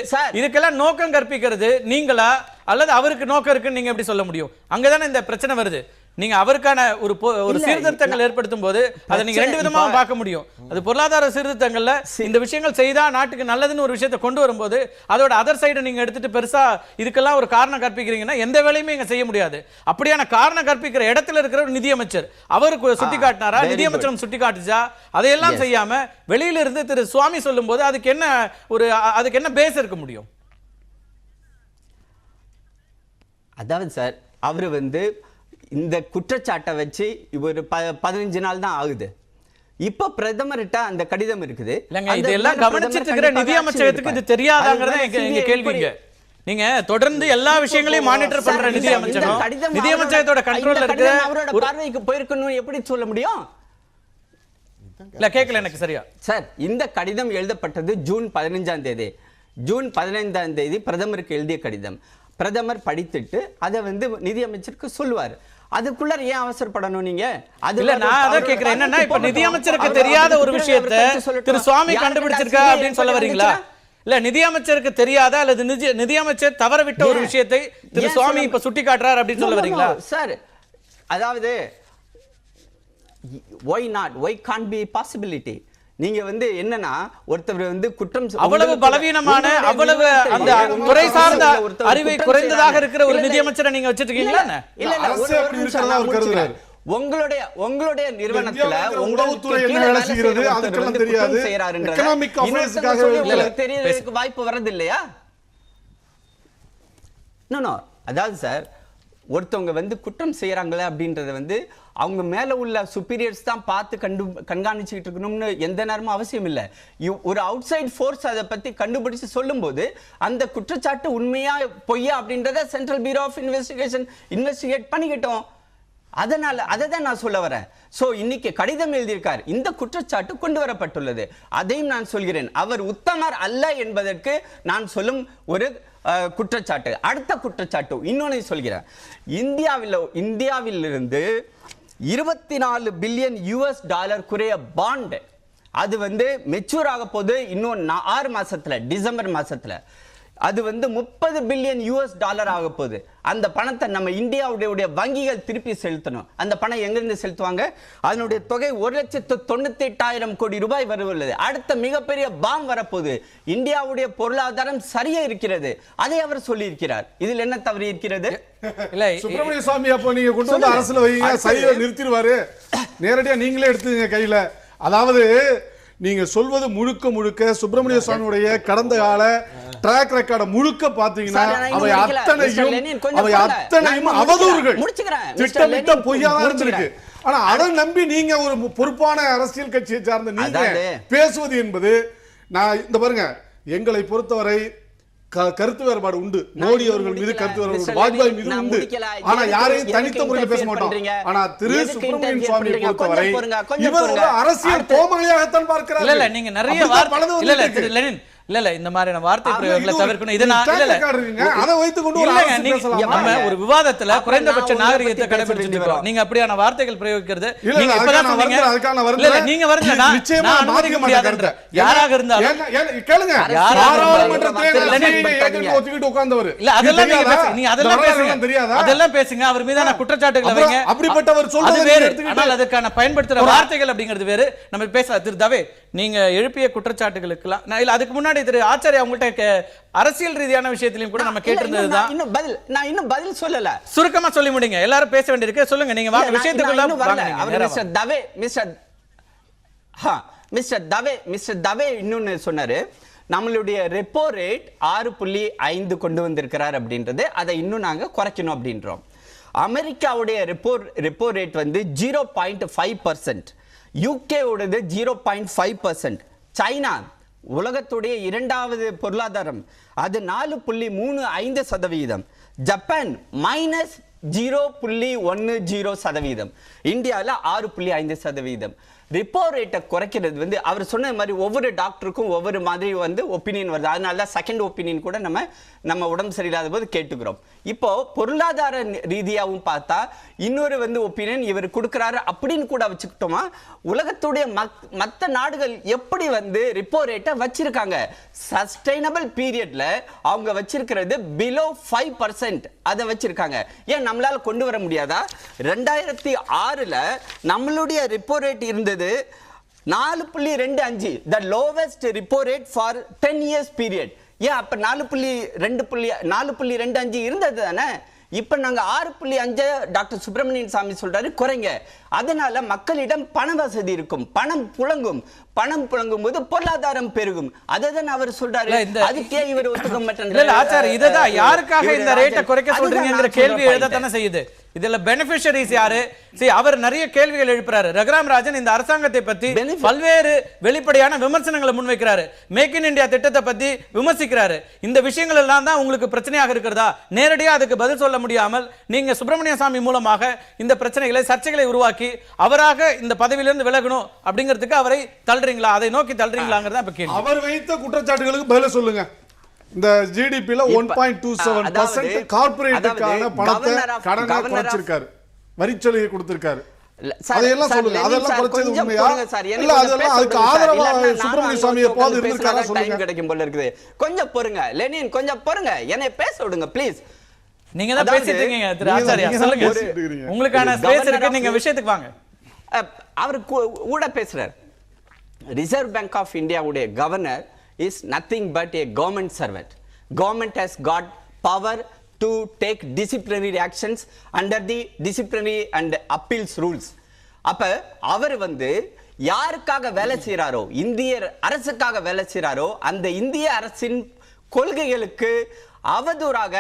இதுக்கெல்லாம் நோக்கம் கற்பிக்கிறது நீங்களா அல்லது அவருக்கு நோக்கம் இருக்குன்னு நீங்க எப்படி சொல்ல முடியும்? அங்கதானே இந்த பிரச்சனை வருது. நீங்க அவருக்கான ஒரு சீர்திருத்தங்கள் ஏற்படுத்தும் போது அதை நீங்க 2 விதமா பார்க்க முடியும். அது பொருளாதார சீர்திருத்தங்கள்ல இந்த விஷயங்கள் செய்தா நாட்டுக்கு நல்லதுன்னு ஒரு விஷயத்தை கொண்டு வரும்போது அதோட அதர் சைடு நீங்க எடுத்துட்டு பெருசா இதுக்கெல்லாம் ஒரு காரணம் கற்பிக்கிறீங்கன்னா எந்த வேலையுமே இங்க செய்ய முடியாது. அப்படியான காரணம் கற்பிக்கிற இடத்துல இருக்கிற ஒரு நிதியமைச்சர் அவருக்கு சுட்டி காட்டினாரா? நிதியமைச்சரும் சுட்டி காட்டுச்சா? அதையெல்லாம் செய்யாம வெளியில இருந்து திரு சுவாமி சொல்லும் போது அதுக்கு என்ன பேஸ் இருக்க முடியும்? அதாவது சார் அவர் வந்து இந்த குற்றச்சாட்டை வச்சு ஒரு 15 நாள் தான் ஆகுது. இப்ப பிரதமர்கிட்ட அந்த கடிதம் இருக்குது. இதெல்லாம் கவனிச்சிட்டு இருக்கிற நிதியமைச்சகத்துக்கு இது தெரியாதாங்கிறத எங்க கேள்விங்க. நீங்க தொடர்ந்து எல்லா விஷயங்களையும் மானிட்டர் பண்ற நிதியமைச்சகத்தோட கண்ட்ரோல்ல இருக்கிற அவரோட பார்வைக்கு போயிருக்கணும் எப்படி சொல்ல முடியும்? இல்ல கேட்கல எனக்கு சரியா. சார் இந்த கடிதம் எழுதப்பட்டது ஜூன் 15ஆம் தேதி. ஜூன் 15ஆம் தேதி பிரதமருக்கு எழுதிய கடிதம். பிரதமர் படித்துட்டு அதை வந்து நிதியமைச்சருக்கு சொல்லுவார். அதுக்குள்ள ஏன் அவசரப்படணும் நீங்க? இல்ல நான் அத கேக்குறேன். என்னன்னா இப்ப நிதியமைச்சருக்கு தெரியாத ஒரு விஷயத்தை திரு சுவாமி கண்டுபிடிச்சிருக்கா அப்படின்னு சொல்ல வரீங்களா? இல்ல நிதியமைச்சருக்கு தெரியாத அல்லது நிதியமைச்சர் தவற விட்ட ஒரு விஷயத்தை திரு சுவாமி இப்ப சுட்டி காட்டுறார் அப்படின்னு சொல்ல வரீங்களா? சார் அதாவது why not? Why can't be possibility? நீங்க வந்து என்னன்னா ஒருத்தர் வந்து குற்றம் அவ்வளவு பலவீனமான அவ்வளவு அந்த துறை சார்ந்த அறிவை குறைந்ததாக இருக்கிற ஒரு நிதியமைச்சரை நீங்க வச்சிட்டு இருக்கீங்களா? இல்ல உங்களுடைய நிறுவனத்துல உளவுத்துறை என்ன வேலை செய்கிறது அதுக்கெல்லாம் தெரியாது. எகனாமிக் அஃபேர்ஸ்க்காக தெரியறதுக்கு வாய்ப்பு வரது இல்லையா? நோ அதாவது சார் ஒருத்தவங்க வந்து குற்றம் செய்யறாங்களே அப்படின்றத வந்து அவங்க மேல உள்ள சுப்பீரியர்ஸ் தான் பார்த்து கண்காணிச்சுக்கிட்டு இருக்கணும்னு எந்த நேரமும் அவசியம் இல்லை. ஒரு அவுட் சைட் ஃபோர்ஸ் அதை பத்தி கண்டுபிடிச்சு சொல்லும் போது அந்த குற்றச்சாட்டு உண்மையா பொய்யா அப்படின்றத சென்ட்ரல் பியூரோ ஆஃப் இன்வெஸ்டிகேட் பண்ணிக்கிட்டோம். அதனால அதை தான் நான் சொல்ல வரேன். சோ இன்னைக்கு கடிதம் எழுதியிருக்கார். இந்த குற்றச்சாட்டு கொண்டு வரப்பட்டுள்ளது. அதையும் நான் சொல்கிறேன். அவர் உத்தமர் அல்ல என்பதற்கு நான் சொல்லும் ஒரு குற்றச்சாட்டு. அடுத்த குற்றச்சாட்டு இன்னொன்னு சொல்கிறேன். இந்தியாவிலிருந்து 24 பில்லியன் US$ குறைய பாண்ட் அது வந்து மெச்சூர் ஆக போது இன்னும் 6 மாசத்துல டிசம்பர் மாசத்துல அது வந்து 30 பில்லியன் US$ ஆக போகுது. அந்த பணத்தை நம்ம இந்தியாவுடைய வங்கிகள் திருப்பி செலுத்தணும். அந்த பணம் எங்கிருந்து செலுத்துவாங்க? அதனுடைய தொகை 1,98,000 கோடி ரூபாய் வருவது. அடுத்த மிகப்பெரிய பாம் வரப்போகுது. இந்தியாவுடைய பொருளாதாரம் சரியா இருக்கிறது. அதை அவர் சொல்லி இருக்கிறார். இதில் என்ன தவறு இருக்கிறது? இல்ல சுப்பிரமணிய சுவாமி அப்ப நீங்க கொண்டு வந்து அரசுல வைங்க, சரியா நிறுத்திடுவாரு. நேரடியா நீங்களே எடுத்துங்க கையில. அதாவது நீங்க சொல்வது முழுக்க சுப்பிரமணிய சுவாமியுடைய கடந்த கால ட்ராக் ரெக்கார்ட முழுக்க பாத்தீங்கன்னா அவை அத்தனையும் அவதூறுகள், திட்டமிட்ட பொய்யாதான் இருந்திருக்கு. ஆனா அதை நம்பி நீங்க ஒரு பொறுப்பான அரசியல் கட்சியை சார்ந்த நீங்க பேசுவது என்பது, நான் இந்த பாருங்க, எங்களை பொறுத்தவரை கருத்து வேறுபாடு உண்டு. மோடி அவர்கள் மீது கருத்து வேறுபாடு, வாஜ்பாய் மீது உண்டு. ஆனா யாரையும் தனித்த முறையில் பேச மாட்டோம். ஆனா திரு சுப்பிரமணியன் சுவாமியை பொறுத்தவரை இவர் ஒரு அரசியல் கோமாளியாகத்தான் பார்க்கிறார். இல்ல நீங்க நிறைய இல்ல இந்த மாதிரியான வார்த்தை பிரயோகங்களை தவிர்க்கணும். இதை நான் அதை வைத்துக் கொண்டு நம்ம ஒரு விவாதத்துல குறைந்தபட்ச நாகரிகத்தை கடைபிடிச்சிட்டு இருக்கோம். நீங்க அப்படியான வார்த்தைகள் பிரயோகிக்கிறது நீங்க இப்பதான் சொன்னீங்க. இல்ல நீங்க வரல, நான் அனுமதிக்க முடியாது. யாராக இருந்தாலும் கேளுங்க, உட்கார்ந்தவர் இல்ல அதெல்லாம் நீங்க அதெல்லாம் பேசுங்க, அதெல்லாம் பேசுங்க. அவர் மீதான குற்றச்சாட்டுகளை வைங்க. அப்படிப்பட்டவர் சொல்றது வேறு, ஆனால் அதற்கான பயன்படுத்துற வார்த்தைகள் அப்படிங்கிறது வேறு. நம்ம பேச திரு தவே, நீங்க எழுப்பிய குற்றச்சாட்டுகளுக்கெல்லாம் இல்ல அதுக்கு முன்னாடி திரு ஆச்சாரியா உங்கள்கிட்ட அரசியல் ரீதியான விஷயத்திலையும் கூட நம்ம கேட்டிருந்ததுதான். நான் இன்னும் பதில் சொல்லல. சுருக்கமா சொல்லி முடிங்க, எல்லாரும் பேச வேண்டியிருக்கு. சொல்லுங்க, நீங்க வாங்க விஷயத்துக்குள்ள மிஸ்டர் தவே இன்னொன்னு சொன்னாரு. நம்மளுடைய ரெப்போ ரேட் 6.5 கொண்டு வந்திருக்கிறார் அப்படின்றது, அதை இன்னும் நாங்க குறைக்கணும் அப்படின்றோம். அமெரிக்காவுடைய ரெப்போ ரேட் வந்து 0.5%, யூகே உடையது 0.5%, சைனா உலகத்துடைய 2வது பொருளாதாரம் அது 4.35%, ஜப்பான் -0.10%, இந்தியாவில் 6.5%. ரிப்போ ரேட்டை குறைக்கிறது வந்து அவர் சொன்ன மாதிரி ஒவ்வொரு டாக்டருக்கும் ஒவ்வொரு மாதிரி வந்து ஒப்பீனியன் வருது. அதனால தான் செகண்ட் ஒப்பீனியன் கூட நம்ம உடம்பு சரியில்லாத போது கேட்டுக்கிறோம். இப்போ பொருளாதார ரீதியாகவும் பார்த்தா இன்னொரு வந்து ஒப்பீனியன் இவர் கொடுக்குறாரு அப்படின்னு கூட வச்சுக்கிட்டோமா. உலகத்துடைய மற்ற நாடுகள் எப்படி வந்து ரிப்போ ரேட்டை வச்சிருக்காங்க, சஸ்டைனபிள் பீரியட்ல அவங்க வச்சிருக்கிறது பிலோ 5% அதை வச்சிருக்காங்க. ஏன் நம்மளால கொண்டு வர முடியாதா? 2006ல் நம்மளுடைய ரிப்போ ரேட் இருந்தது 4.25, the lowest repo rate for 10 years period. ஏன் அப்ப 4.25 இருந்தது தானே. இப்ப நாங்க 6.5 டாக்டர் சுப்பிரமணியன் சாமி சொல்றாரு குறைங்க. அதனால மக்களிடம் பண வசதி இருக்கும், பணம் புழங்கும் போது பொருளாதாரம் பெருகும். அதுதான் அவர் சொல்றாரு. அதுக்கே இவர் ஒத்துக்க மாட்டேன். ஆச்சார், இததான் யாருக்காக இந்த ரேட்டை குறைக்க சொல்றீங்கங்கிற கேள்வி எழுதத்தானே செய்யுது. இதுல பெனிஃபிஷரிஸ் யாரு? அவர் நிறைய கேள்விகள் எழுப்புறாரு. ரகுராம் ராஜன் இந்த அரசாங்கத்தை பத்தி பல்வேறு வெளிப்படையான விமர்சனங்களை முன்வைக்கிறாரு. மேக் இன் இந்தியா திட்டத்தை பத்தி விமர்சிக்கிறாரு. இந்த விஷயங்கள் எல்லாம் தான் உங்களுக்கு பிரச்சனையாக இருக்கிறதா? நேரடியா அதுக்கு பதில் சொல்ல முடியாமல் நீங்க சுப்பிரமணிய சாமி மூலமாக இந்த பிரச்சனைகளை, சர்ச்சைகளை உருவாக்கி அவராக இந்த பதவியிலிருந்து விலகணும் அப்படிங்கிறதுக்கு அவரை தள்ளுறீங்களா, அதை நோக்கி தள்ளுறீங்களாங்கிறத இப்ப கேள்வி. அவர் வைத்த குற்றச்சாட்டுகளுக்கு பதில சொல்லுங்க. இந்த ஜிடிபில 1.27% கார்ப்பரேட்டுக்கான பணத்தை கடனை குறைச்சிருக்காரு, வரிச்சலுகை கொடுத்திருக்காரு. அதெல்லாம் சொல்லுங்க, அதெல்லாம் குறைச்சது உண்மையா? இல்ல அதெல்லாம் அதுக்கு ஆதரவா சுப்பிரமணிய சாமி எப்போது இருந்திருக்காரா சொல்லுங்க. கிடைக்கும் போல இருக்குது. கொஞ்சம் பொறுங்க லெனின், கொஞ்சம் பொறுங்க, என்னை பேச விடுங்க ப்ளீஸ். நீங்க தான் பேசிட்டு இருக்கீங்க திரு ஆச்சாரியா, சொல்லுங்க. உங்களுக்கான ஸ்பேஸ் இருக்கு, நீங்க விஷயத்துக்கு வாங்க. அவர் கூட பேசுறார். ரிசர்வ் பேங்க் ஆஃப் இந்தியாவுடைய governor is nothing but a government servant. Government has got power to take disciplinary actions under the disciplinary and appeals rules. அப்ப அவர் வந்து யாருக்காக வேலை செய்றாரோ, இந்திய அரசுக்காக வேலை செய்றாரோ, அந்த இந்திய அரசின் கொள்கைகளுக்கு அவதூறாக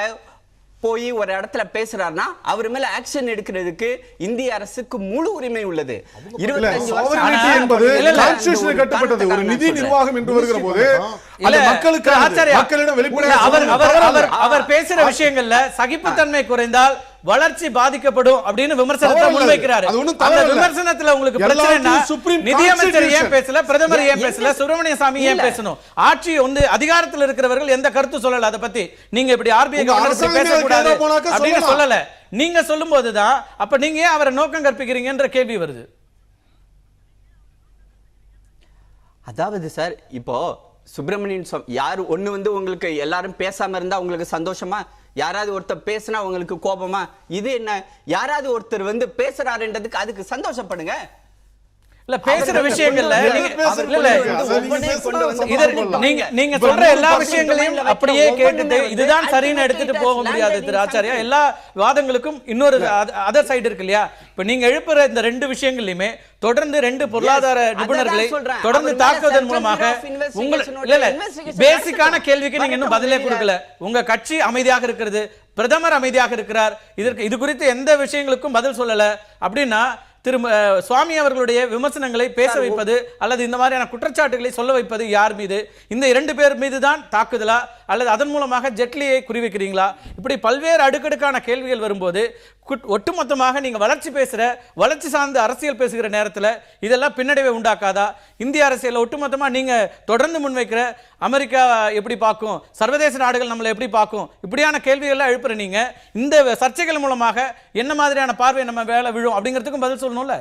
போய் ஒரு இடத்துல பேசுறாருன்னா அவர் மேல ஆக்ஷன் எடுக்கிறதுக்கு இந்திய அரசுக்கு முழு உரிமை உள்ளது. 25 வருஷம் என்பது கான்ஸ்டிடியூஷன் கட்டப்பட்டது. ஒரு நிதி நிர்வாகம் என்று வருகிற போது அது மக்களுக்கு மக்களிடம் வெளிப்படையாக அவர் பேசுற விஷயங்கள்ல சகிப்புத்தன்மை குறைந்தால் வளர்ச்சி பாதிக்கப்படும் அப்படின்னு விமர்சனத்தை முன்வைக்கிறாரு. அந்த விமர்சனத்துல உங்களுக்கு பிரச்சனைனா நிதியமைச்சர் ஏன் பேசல, பிரதமர் ஏன் பேசல, சுப்பிரமணிய சாமி ஏன் பேசணும்? ஆட்சி வந்து அதிகாரத்தில் இருக்கிறவர்கள் எந்த கருத்து சொல்லல. அதை பத்தி நீங்க இப்படி ஆர்பிஐ கவர்னர் பேசக்கூடாது அப்படின்னு சொல்லல. நீங்க சொல்லும் போதுதான் அப்ப நீங்க ஏன் அவரை நோக்கம் கற்பிக்கிறீங்கன்ற கேள்வி வருது. அதாவது சார், இப்போ சுப்பிரமணியன் யாரு ஒண்ணு வந்து உங்களுக்கு எல்லாரும் பேசாம இருந்தா உங்களுக்கு சந்தோஷமா? யாராவது ஒருத்தர் பேசினா உங்களுக்கு கோபமா? இது என்ன, யாராவது ஒருத்தர் வந்து பேசுறாருன்றதுக்கு அதுக்கு சந்தோஷப்படுங்க. இல்ல பேசுற விஷயங்கள்ல நீங்க சொல்ற எல்லா விஷயங்களையும் அப்படியே கேட்டுட்டு இதுதான் சரின்னு எடுத்துட்டு போக முடியாது திரு ஆச்சாரியா. எல்லா வாதங்களுக்கும் இன்னொரு அதர் சைடு இருக்கு இல்லையா? இப்ப நீங்க எழுப்புற இந்த ரெண்டு விஷயங்களையுமே தொடர்ந்து ரெண்டு பொருளாதார நிபுணர்களை தொடர்ந்து தாக்குவதன் மூலமாக பேசிக்கான கேள்விக்கு நீங்க இன்னும் பதிலே கொடுக்கல. உங்க கட்சி அமைதியாக இருக்கிறது, பிரதமர் அமைதியாக இருக்கிறார், இது குறித்து எந்த விஷயங்களுக்கும் பதில் சொல்லல அப்படின்னா திரு சுவாமி அவர்களுடைய விமர்சனங்களை பேச வைப்பது அல்லது இந்த மாதிரியான குற்றச்சாட்டுகளை சொல்ல வைப்பது யார் மீது? இந்த இரண்டு பேர் மீது தான் தாக்குதலா அல்லது அதன் மூலமாக ஜெட்லியை குறிவைக்கிறீங்களா? இப்படி பல்வேறு அடுக்கடுக்கான கேள்விகள் வரும்போது ஒட்டுமொத்தமாக நீங்க வளர்ச்சி சார்ந்த அரசியல் பேசுகிற நேரத்தில் இதெல்லாம் பின்னடைவை உண்டாக்காதா? இந்திய அரசியல் ஒட்டுமொத்தமா நீங்க தொடர்ந்து முன்வைக்கிற அமெரிக்கா எப்படி பார்க்கும், சர்வதேச நாடுகள் நம்மளை எப்படி பார்க்கும், இப்படியான கேள்விகள்லாம் எழுப்புற நீங்க இந்த சர்ச்சைகள் மூலமாக என்ன மாதிரியான பார்வை நம்ம வேலை விழும் அப்படிங்கிறதுக்கும் பதில் சொல்லணும்ல?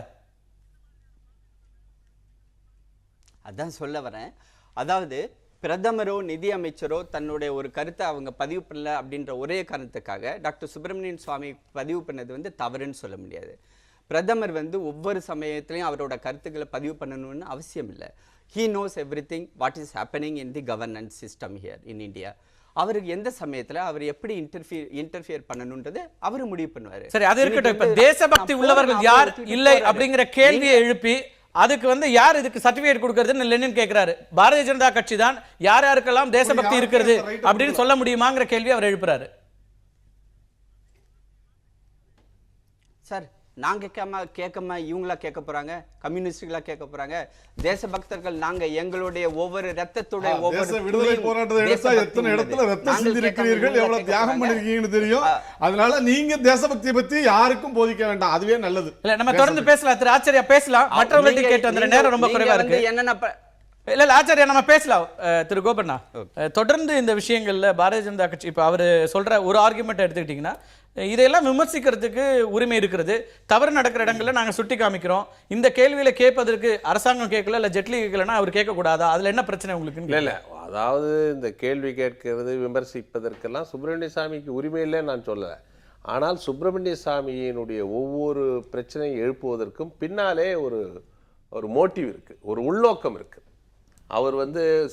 அதான் சொல்ல வரேன். அதாவது பிரதமரோ நிதி அமைச்சரோ தன்னுடைய ஒரு கருத்தை அவங்க பதிவு பண்ணல அப்படின்ற ஒரே காரணத்துக்காக டாக்டர் சுப்பிரமணியன் சுவாமி பதிவு பண்ணது தவறுன்னு சொல்ல முடியாது. பிரதமர் ஒவ்வொரு சமயத்திலையும் அவரோட கருத்துக்களை பதிவு பண்ணணும்னு அவசியம் இல்லை. He knows everything what is happening in the governance system here in India. அவருக்கு எந்த சமயத்துல அவர் எப்படி இன்டர்ஃபியர் பண்ணணும்ன்றது அவர் முடிவு பண்ணுவாரு. சரி, அது இருக்கட்டும். இப்ப தேசபக்தி உள்ளவர்கள் யார் இல்லை அப்படிங்கிற கேள்வியை எழுப்பி அதுக்கு யார் இதுக்கு சர்டிபிகேட் கொடுக்கறதுன்னு லெனின் கேட்கிறாரு. பாரதிய ஜனதா கட்சி தான் யார் யாருக்கெல்லாம் தேசபக்தி இருக்கிறது அப்படின்னு சொல்ல முடியுமாங்கிற கேள்வி அவர் எழுப்புறாரு. சார், நாங்க கேட்காம இவங்களா கேட்க போறாங்க, கம்யூனிஸ்டுகளா கேட்க போறாங்க? தேசபக்தர்கள் நாங்க எங்களுடைய ஒவ்வொரு ரத்தத்துடைய ஒவ்வொரு விடுதலை போராட்டத்தை எடுத்தா எத்தனை இடத்துல ரத்தம் சிந்திருக்கிறீர்கள், எவ்வளவு தியாகம் பண்ணிருக்கீங்கன்னு தெரியும். அதனால நீங்க தேசபக்தியை பத்தி யாருக்கும் போதிக்க வேண்டாம், அதுவே நல்லது. இல்ல, நம்ம தொடர்ந்து பேசலாம் திரு ஆச்சாரியா, பேசலாம். மற்றவங்கள்ட்ட கேட்டு வந்த நேரம் ரொம்ப குறைவா இருக்கு. என்னென்ன இல்ல ஆச்சாரியா, நம்ம பேசலாம். திரு கோபண்ணா, தொடர்ந்து இந்த விஷயங்கள்ல பாரதிய ஜனதா கட்சி இப்ப அவரு சொல்ற ஒரு ஆர்குமெண்ட் எடுத்துக்கிட்டீங்கன்னா, இதையெல்லாம் விமர்சிக்கிறதுக்கு உரிமை இருக்கிறது, தவறு நடக்கிற இடங்கள்ல நாங்க சுட்டி காமிக்கிறோம், இந்த கேள்வியில கேட்பதற்கு அரசாங்கம் கேட்கல இல்ல ஜெட்லி கேட்கலன்னா அவர் கேட்க கூடாதா? அதுல என்ன பிரச்சனை உங்களுக்கு? இல்ல, அதாவது இந்த கேள்வி கேட்கிறது விமர்சிப்பதற்கெல்லாம் சுப்பிரமணிய சாமிக்கு உரிமை இல்லைன்னு நான் சொல்லலை. ஆனால் சுப்பிரமணிய சாமியினுடைய ஒவ்வொரு பிரச்சனையை எழுப்புவதற்கும் பின்னாலே ஒரு மோட்டிவ் இருக்கு, ஒரு உள்நோக்கம் இருக்கு. அவர்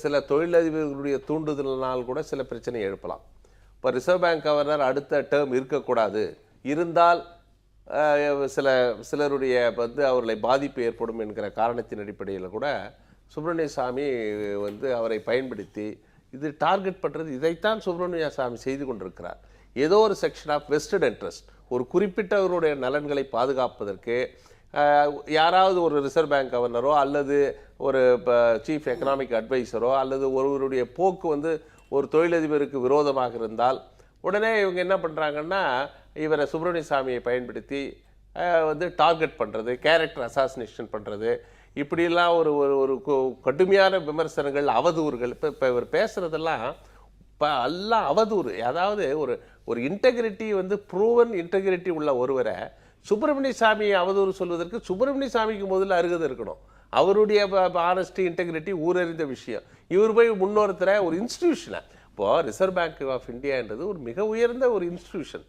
சில தொழிலதிபர்களுடைய தூண்டுதலினால் கூட சில பிரச்சனையை எழுப்பலாம். இப்போ ரிசர்வ் பேங்க் கவர்னர் அடுத்த டேர்ம் இருக்கக்கூடாது, இருந்தால் சிலருடைய அவர்களை பாதிப்பு ஏற்படும் என்கிற காரணத்தின் அடிப்படையில் கூட சுப்பிரமணிய சாமி அவரை பயன்படுத்தி இது டார்கெட் பண்ணுறது, இதைத்தான் சுப்பிரமணிய சாமி செய்து கொண்டிருக்கிறார். ஏதோ ஒரு செக்ஷன் ஆஃப் வெஸ்டட் இன்ட்ரெஸ்ட், ஒரு குறிப்பிட்டவருடைய நலன்களை பாதுகாப்பதற்கு யாராவது ஒரு ரிசர்வ் பேங்க் கவர்னரோ அல்லது ஒரு சீஃப் எக்கனாமிக் அட்வைசரோ அல்லது ஒருவருடைய போக்கு ஒரு தொழிலதிபருக்கு விரோதமாக இருந்தால் உடனே இவங்க என்ன பண்ணுறாங்கன்னா இவரை சுப்பிரமணிய சாமியை பயன்படுத்தி டார்கெட் பண்ணுறது, கேரக்டர் அசாசினேஷன் பண்ணுறது, இப்படிலாம் ஒரு கடுமையான விமர்சனங்கள், அவதூறுகள். இப்போ இவர் பேசுகிறதெல்லாம் இப்போ எல்லாம் அவதூறு. அதாவது ஒரு இன்டெகிரிட்டி ப்ரூவன் இன்டெகிரிட்டி உள்ள ஒருவரை சுப்பிரமணிய சாமியை அவதூறு சொல்வதற்கு சுப்பிரமணிய சாமிக்கு முதல்ல அருகதை இருக்கணும். அவருடைய ஆனஸ்டி, இன்டெகிரிட்டி ஊரறிந்த விஷயம். இவர் போய் முன்னொருத்தர ஒரு இன்ஸ்டிடியூஷனை, இப்போது ரிசர்வ் பேங்க் ஆஃப் இந்தியான்றது ஒரு மிக உயர்ந்த ஒரு இன்ஸ்டிடியூஷன்,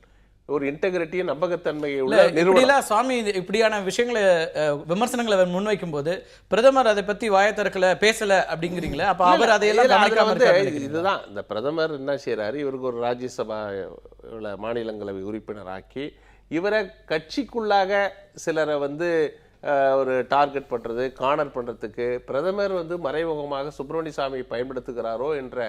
ஒரு இன்டெகிரிட்டியை நம்பகத்தன்மையை உள்ள நிறுவனம். சுவாமி இப்படியான விஷயங்களை விமர்சனங்களை முன்வைக்கும் போது பிரதமர் அதை பத்தி வாயை திறக்கல, பேசல அப்படிங்கிறீங்களா? அப்ப அவர் அதையெல்லாம் இதுதான் இந்த பிரதமர் என்ன செய்யறாரு, இவருக்கு ஒரு ராஜ்யசபா மாநிலங்களவை உறுப்பினராக்கி இவரை கட்சிக்குள்ளாக சிலரை ஒரு டார்கெட் பண்ணுறது, கார்னர் பண்ணுறதுக்கு பிரதமர் மறைமுகமாக சுப்பிரமணிய சாமியை பயன்படுத்துகிறாரோ என்ற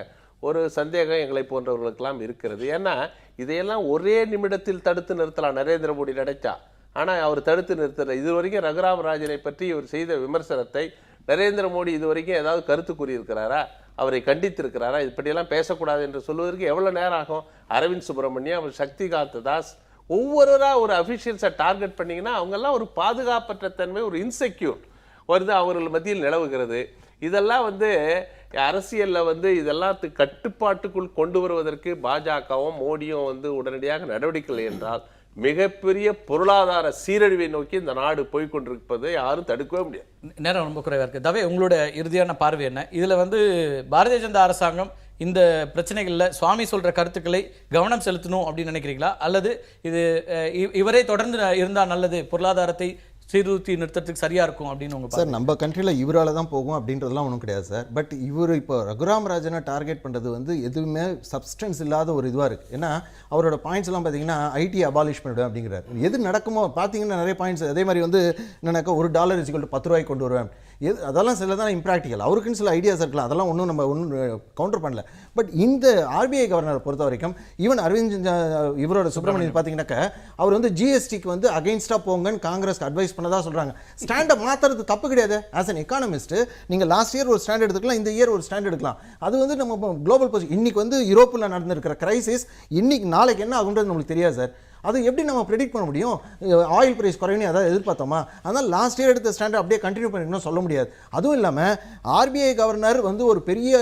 ஒரு சந்தேகம் எங்களை போன்றவர்களுக்கெல்லாம் இருக்கிறது. ஏன்னா இதையெல்லாம் ஒரே நிமிடத்தில் தடுத்து நிறுத்தலாம் நரேந்திர மோடி நினைச்சா. ஆனால் அவர் தடுத்து நிறுத்தல. இது வரைக்கும் ரகுராம் ராஜனை பற்றி இவர் செய்த விமர்சனத்தை நரேந்திர மோடி இது வரைக்கும் ஏதாவது கருத்து கூறியிருக்கிறாரா, அவரை கண்டித்திருக்கிறாரா? இப்படியெல்லாம் பேசக்கூடாது என்று சொல்வதற்கு எவ்வளோ நேரம் ஆகும்? அரவிந்த் சுப்பிரமணியம், அவர் சக்திகாந்த தாஸ், ஒவ்வொருவராக ஒரு அஃபிஷியல்ஸை டார்கெட் பண்ணிங்கன்னா அவங்கெல்லாம் ஒரு பாதுகாப்பற்ற தன்மை, ஒரு இன்செக்யூர் அவர்கள் மத்தியில் நிலவுகிறது. இதெல்லாம் அரசியலில் இதெல்லாம் கட்டுப்பாட்டுக்குள் கொண்டு வருவதற்கு பாஜகவும் மோடியும் உடனடியாக நடவடிக்கை என்றால் மிகப்பெரிய பொருளாதார சீரழிவை நோக்கி இந்த நாடு போய்கொண்டிருப்பதை யாரும் தடுக்கவே முடியாது. நேரம் ரொம்ப குறைவாக இருக்குது. தவே, உங்களோட இறுதியான பார்வை என்ன? இதில் பாரதிய ஜனதா அரசாங்கம் இந்த பிரச்சனைகளில் சுவாமி சொல்கிற கருத்துக்களை கவனம் செலுத்தணும் அப்படின்னு நினைக்கிறீங்களா? அல்லது இது இவரே தொடர்ந்து இருந்தால் நல்லது, பொருளாதாரத்தை சீர்தூத்தி நிறுத்தத்துக்கு சரியா இருக்கும் அப்படின்னு உங்க சார்? நம்ம கண்ட்ரியில் இவரால் தான் போகும் அப்படின்றதுலாம் ஒன்றும் கிடையாது சார். பட் இவர் இப்போ ரகுராம் ராஜனை டார்கெட் பண்ணுறது எதுவுமே சப்ஸ்டன்ஸ் இல்லாத ஒரு இதுவாக இருக்குது. ஏன்னா அவரோட பாயிண்ட்ஸ் எல்லாம் பார்த்தீங்கன்னா ஐடி அபாலிஷ் பண்ணிவிடுவேன் அப்படிங்கிறார். எது நடக்குமோ பார்த்தீங்கன்னா நிறைய பாயிண்ட்ஸ் அதே மாதிரி என்னன்னாக்கா $1 = 10 ரூபாய்க்கு கொண்டு வருவேன். அதெல்லாம் சில தான் இம்ப்ராக்டிக்கல். அவருக்குன்னு சில ஐடியாஸ் இருக்கலாம், அதெல்லாம் ஒன்றும் நம்ம ஒன்றும் கவுண்டர் பண்ணல. பட் இந்த ஆர்பிஐ கவர்னரை பொறுத்த வரைக்கும் ஈவன் அரவிந்த் இவரோட சுப்பிரமணியன் பார்த்தீங்கன்னாக்க அவர் வந்து ஜிஎஸ்டிக்கு வந்து அகைன்ஸ்டாக போங்கன்னு காங்கிரஸ்க்கு அட்வைஸ் பண்ணதா சொல்கிறாங்க. ஸ்டாண்டை மாற்றுறது தப்பு கிடையாது. ஆஸ் அன் எக்கானமிஸ்ட் நீங்கள் லாஸ்ட் இயர் ஒரு ஸ்டாண்ட் எடுத்துக்கலாம், இந்த இயர் ஒரு ஸ்டாண்ட் எடுக்கலாம். அது வந்து நம்ம குளோபல் பொசிஷன் இன்னைக்கு வந்து யூரோப்பில் நடந்திருக்கிற கிரைசிஸ் இன்னைக்கு நாளைக்கு என்ன ஆகுன்றது நம்மளுக்கு தெரியாது சார். அது எப்படி நம்ம ப்ரெடிக்ட் பண்ண முடியும்? ஆயில் பிரைஸ் குறையணும் அதாவது எதிர்பார்த்தோமா? அதனால் லாஸ்ட் இயர் எடுத்த ஸ்டாண்டை அப்படியே கண்டினியூ பண்ணிக்கணும் சொல்ல முடியாது. அதுவும் இல்லாமல் ஆர்பிஐ கவர்னர் வந்து ஒரு பெரிய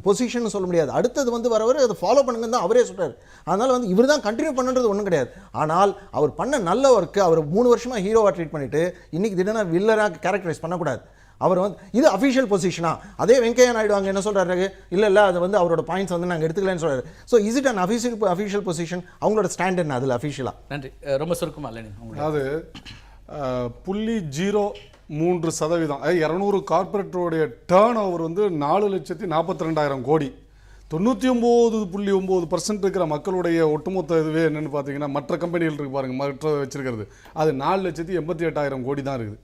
பொசிஷன் சொல்ல முடியாது. அடுத்தது வந்து வரவர் அதை ஃபாலோ பண்ணுங்கன்னு தான் அவரே சொல்கிறார். அதனால் வந்து இவர் தான் கண்டினியூ பண்ணுறது ஒன்றும் கிடையாது. ஆனால் அவர் பண்ண நல்ல ஒர்க்கு அவர் 3 வருஷமாக ஹீரோவாக ட்ரீட் பண்ணிவிட்டு இன்றைக்கி திடீர்னு வில்லராக கேரக்டரைஸ் பண்ணக்கூடாது. அவர் வந்து இது அஃபிஷியல் பொசிஷனா? அதே வெங்கையா நாயுடு அங்கே என்ன சொல்கிறாரு, இல்லை அது வந்து அவரோட பாயிண்ட்ஸ் வந்து நாங்கள் எடுத்துக்கலன்னு சொல்கிறாரு. So is it an official position? அவங்களோட ஸ்டாண்ட் என்ன அதில் அஃபிஷியலாக? நன்றி. ரொம்ப சுருக்கமா இல்லை அதாவது 0.03%, 200 கார்பரேட்டருடைய டேர்ன் ஓவர் வந்து 4,42,000 கோடி. 99.9% இருக்கிற மக்களுடைய ஒட்டுமொத்த இதுவே என்னென்னு பார்த்தீங்கன்னா மற்ற கம்பெனிகள் இருக்கு பாருங்கள், மற்ற வச்சிருக்கிறது அது 4,88,000 கோடி தான் இருக்குது.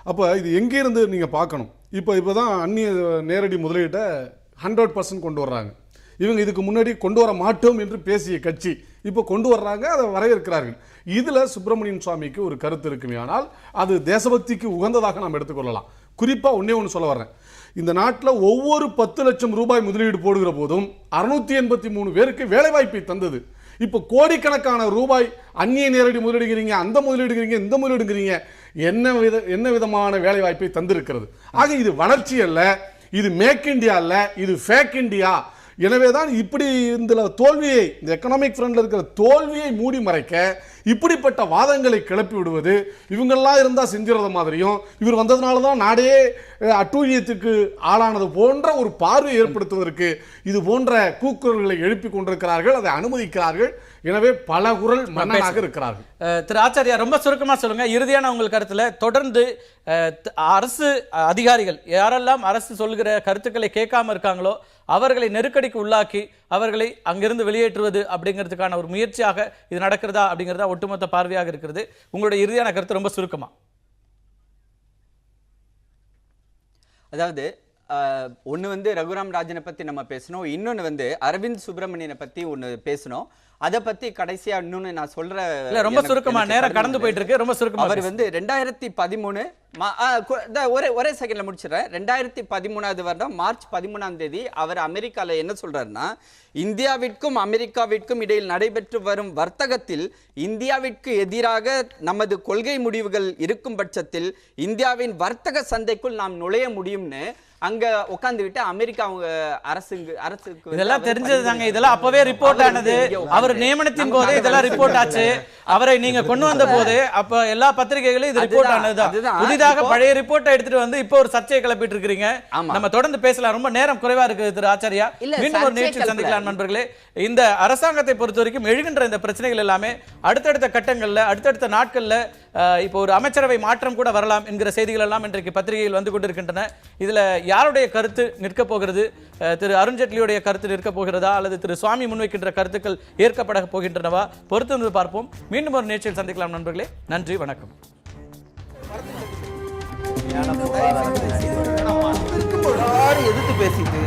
அப்போ இது எங்கேருந்து நீங்கள் பார்க்கணும். இப்போ தான் அந்நிய நேரடி முதலீட்டை 100% கொண்டு வர்றாங்க. இவங்க இதுக்கு முன்னாடி கொண்டு வர மாட்டோம் என்று பேசிய கட்சி இப்போ கொண்டு வர்றாங்க, அதை வரவேற்கிறார்கள். இதில் சுப்பிரமணியன் சுவாமிக்கு ஒரு கருத்து இருக்குமே, ஆனால் அது தேசபக்திக்கு உகந்ததாக நாம் எடுத்துக்கொள்ளலாம். குறிப்பாக ஒன்று சொல்ல வர்றேன். இந்த நாட்டில் ஒவ்வொரு 10 லட்சம் ரூபாய் முதலீடு போடுகிற போதும் 683 பேருக்கு வேலைவாய்ப்பை தந்தது. இப்போ கோடிக்கணக்கான ரூபாய் அந்நிய நேரடி முதலீடுங்கிறீங்க, அந்த முதலீடுங்கிறீங்க, இந்த முதலீடுங்கிறீங்க, என்ன விதமான வேலை வாய்ப்பை தந்திருக்கிறது? ஆக இது வளர்ச்சி அல்ல, இது மேக் இந்தியா அல்ல, இது ஃபேக் இந்தியா. எனவே தான் இப்படி இந்த தோல்வியை, இந்த எக்கனாமிக் ஃப்ரண்ட்ல இருக்கிற தோல்வியை மூடி மறைக்க இப்படிப்பட்ட வாதங்களை கிளப்பி விடுவது, இவங்கெல்லாம் இருந்தால் செஞ்சிருந்த மாதிரியும் இவர் வந்ததுனால தான் நாடே அட்டூழியத்துக்கு ஆளானது போன்ற ஒரு பார்வை ஏற்படுத்துவதற்கு இது போன்ற கூக்குரல்களை எழுப்பி கொண்டிருக்கிறார்கள், அதை அனுமதிக்கிறார்கள். எனவே பல குரல் மன்னனாக இருக்கிறார்கள். திரு ஆச்சாரியா, ரொம்ப சுருக்கமா சொல்லுங்க. இறுதியான உங்கள் கருத்துல தொடர்ந்து அரசு அதிகாரிகள் யாரெல்லாம் அரசு சொல்கிற கருத்துக்களை கேட்காம இருக்காங்களோ அவர்களை நெருக்கடிக்கு உள்ளாக்கி அவர்களை அங்கிருந்து வெளியேற்றுவது அப்படிங்கிறதுக்கான ஒரு முயற்சியாக இது நடக்கிறதா அப்படிங்கிறதா ஒட்டுமொத்த பார்வையாக இருக்கிறது. உங்களுடைய இறுதியான கருத்து ரொம்ப சுருக்கமா. அதாவது ஒன்று வந்து ரகுராம் ராஜனை பற்றி நம்ம பேசணும், இன்னொன்று வந்து அரவிந்த் சுப்பிரமணியனை பற்றி ஒன்று பேசணும். அதை பற்றி கடைசியாக இன்னொன்று நான் சொல்கிறேன். ரொம்ப சுருக்கமா, நேரம் கடந்து போயிட்டு இருக்கு, ரொம்ப சுருக்கமா. அவர் வந்து 2013 ஒரே செகண்ட்ல முடிச்சிடறேன். 2013 வருடம் மார்ச் 13 அவர் அமெரிக்கால என்ன சொல்றாருன்னா, இந்தியாவிற்கும் அமெரிக்காவிற்கும் இடையில் நடைபெற்று வரும் வர்த்தகத்தில் இந்தியாவிற்கு எதிராக நமது கொள்கை முடிவுகள் இருக்கும் பட்சத்தில் இந்தியாவின் வர்த்தக சந்தைக்குள் நாம் நுழைய முடியும்னு அங்க உட்கார்ந்து விட்டு அமெரிக்கா அரசுக்கு இதெல்லாம் தெரிஞ்சது தாங்க. இதெல்லாம் அப்பவே ரிப்போர்ட் ஆனது. அவர் நியமனத்தின் போது இதெல்லாம் ரிப்போர்ட் ஆச்சு. அவரை நீங்க கொண்டு வந்த போது அப்ப எல்லா பத்திரிகைகளும் இது ரிப்போர்ட் ஆனதுதான். புதிதாக பழைய ரிப்போர்ட்டை எடுத்துட்டு வந்து இப்போ ஒரு சர்ச்சையை கிளப்பிட்டு இருக்கீங்க. நம்ம தொடர்ந்து பேசலாம், ரொம்ப நேரம் குறைவா இருக்கு திரு ஆச்சாரியா. மீண்டும் ஒரு நிகழ்ச்சி சந்திக்கலாம் நண்பர்களே. இந்த அரசாங்கத்தை பொறுத்த வரைக்கும் எழுகின்ற இந்த பிரச்சனைகள் எல்லாமே அடுத்தடுத்த கட்டங்கள்ல, அடுத்தடுத்த நாட்கள்ல இப்போ ஒரு அமைச்சரவை மாற்றம் கூட வரலாம் என்கிற செய்திகள் எல்லாம் இன்றைக்கு பத்திரிகையில் வந்து கொண்டிருக்கின்றன. இதுல யாருடைய கருத்து நிற்க போகிறது? திரு அருண்ஜேட்லியுடைய கருத்து நிற்க போகிறதா அல்லது திரு சுவாமி முன்வைக்கின்ற கருத்துக்கள் ஏற்கப்பட போகின்றனவா? பொறுத்து பார்ப்போம். மீண்டும் ஒரு நிகழ்ச்சியில் சந்திக்கலாம் நண்பர்களே. நன்றி, வணக்கம். எதிர்த்து பேசிட்டு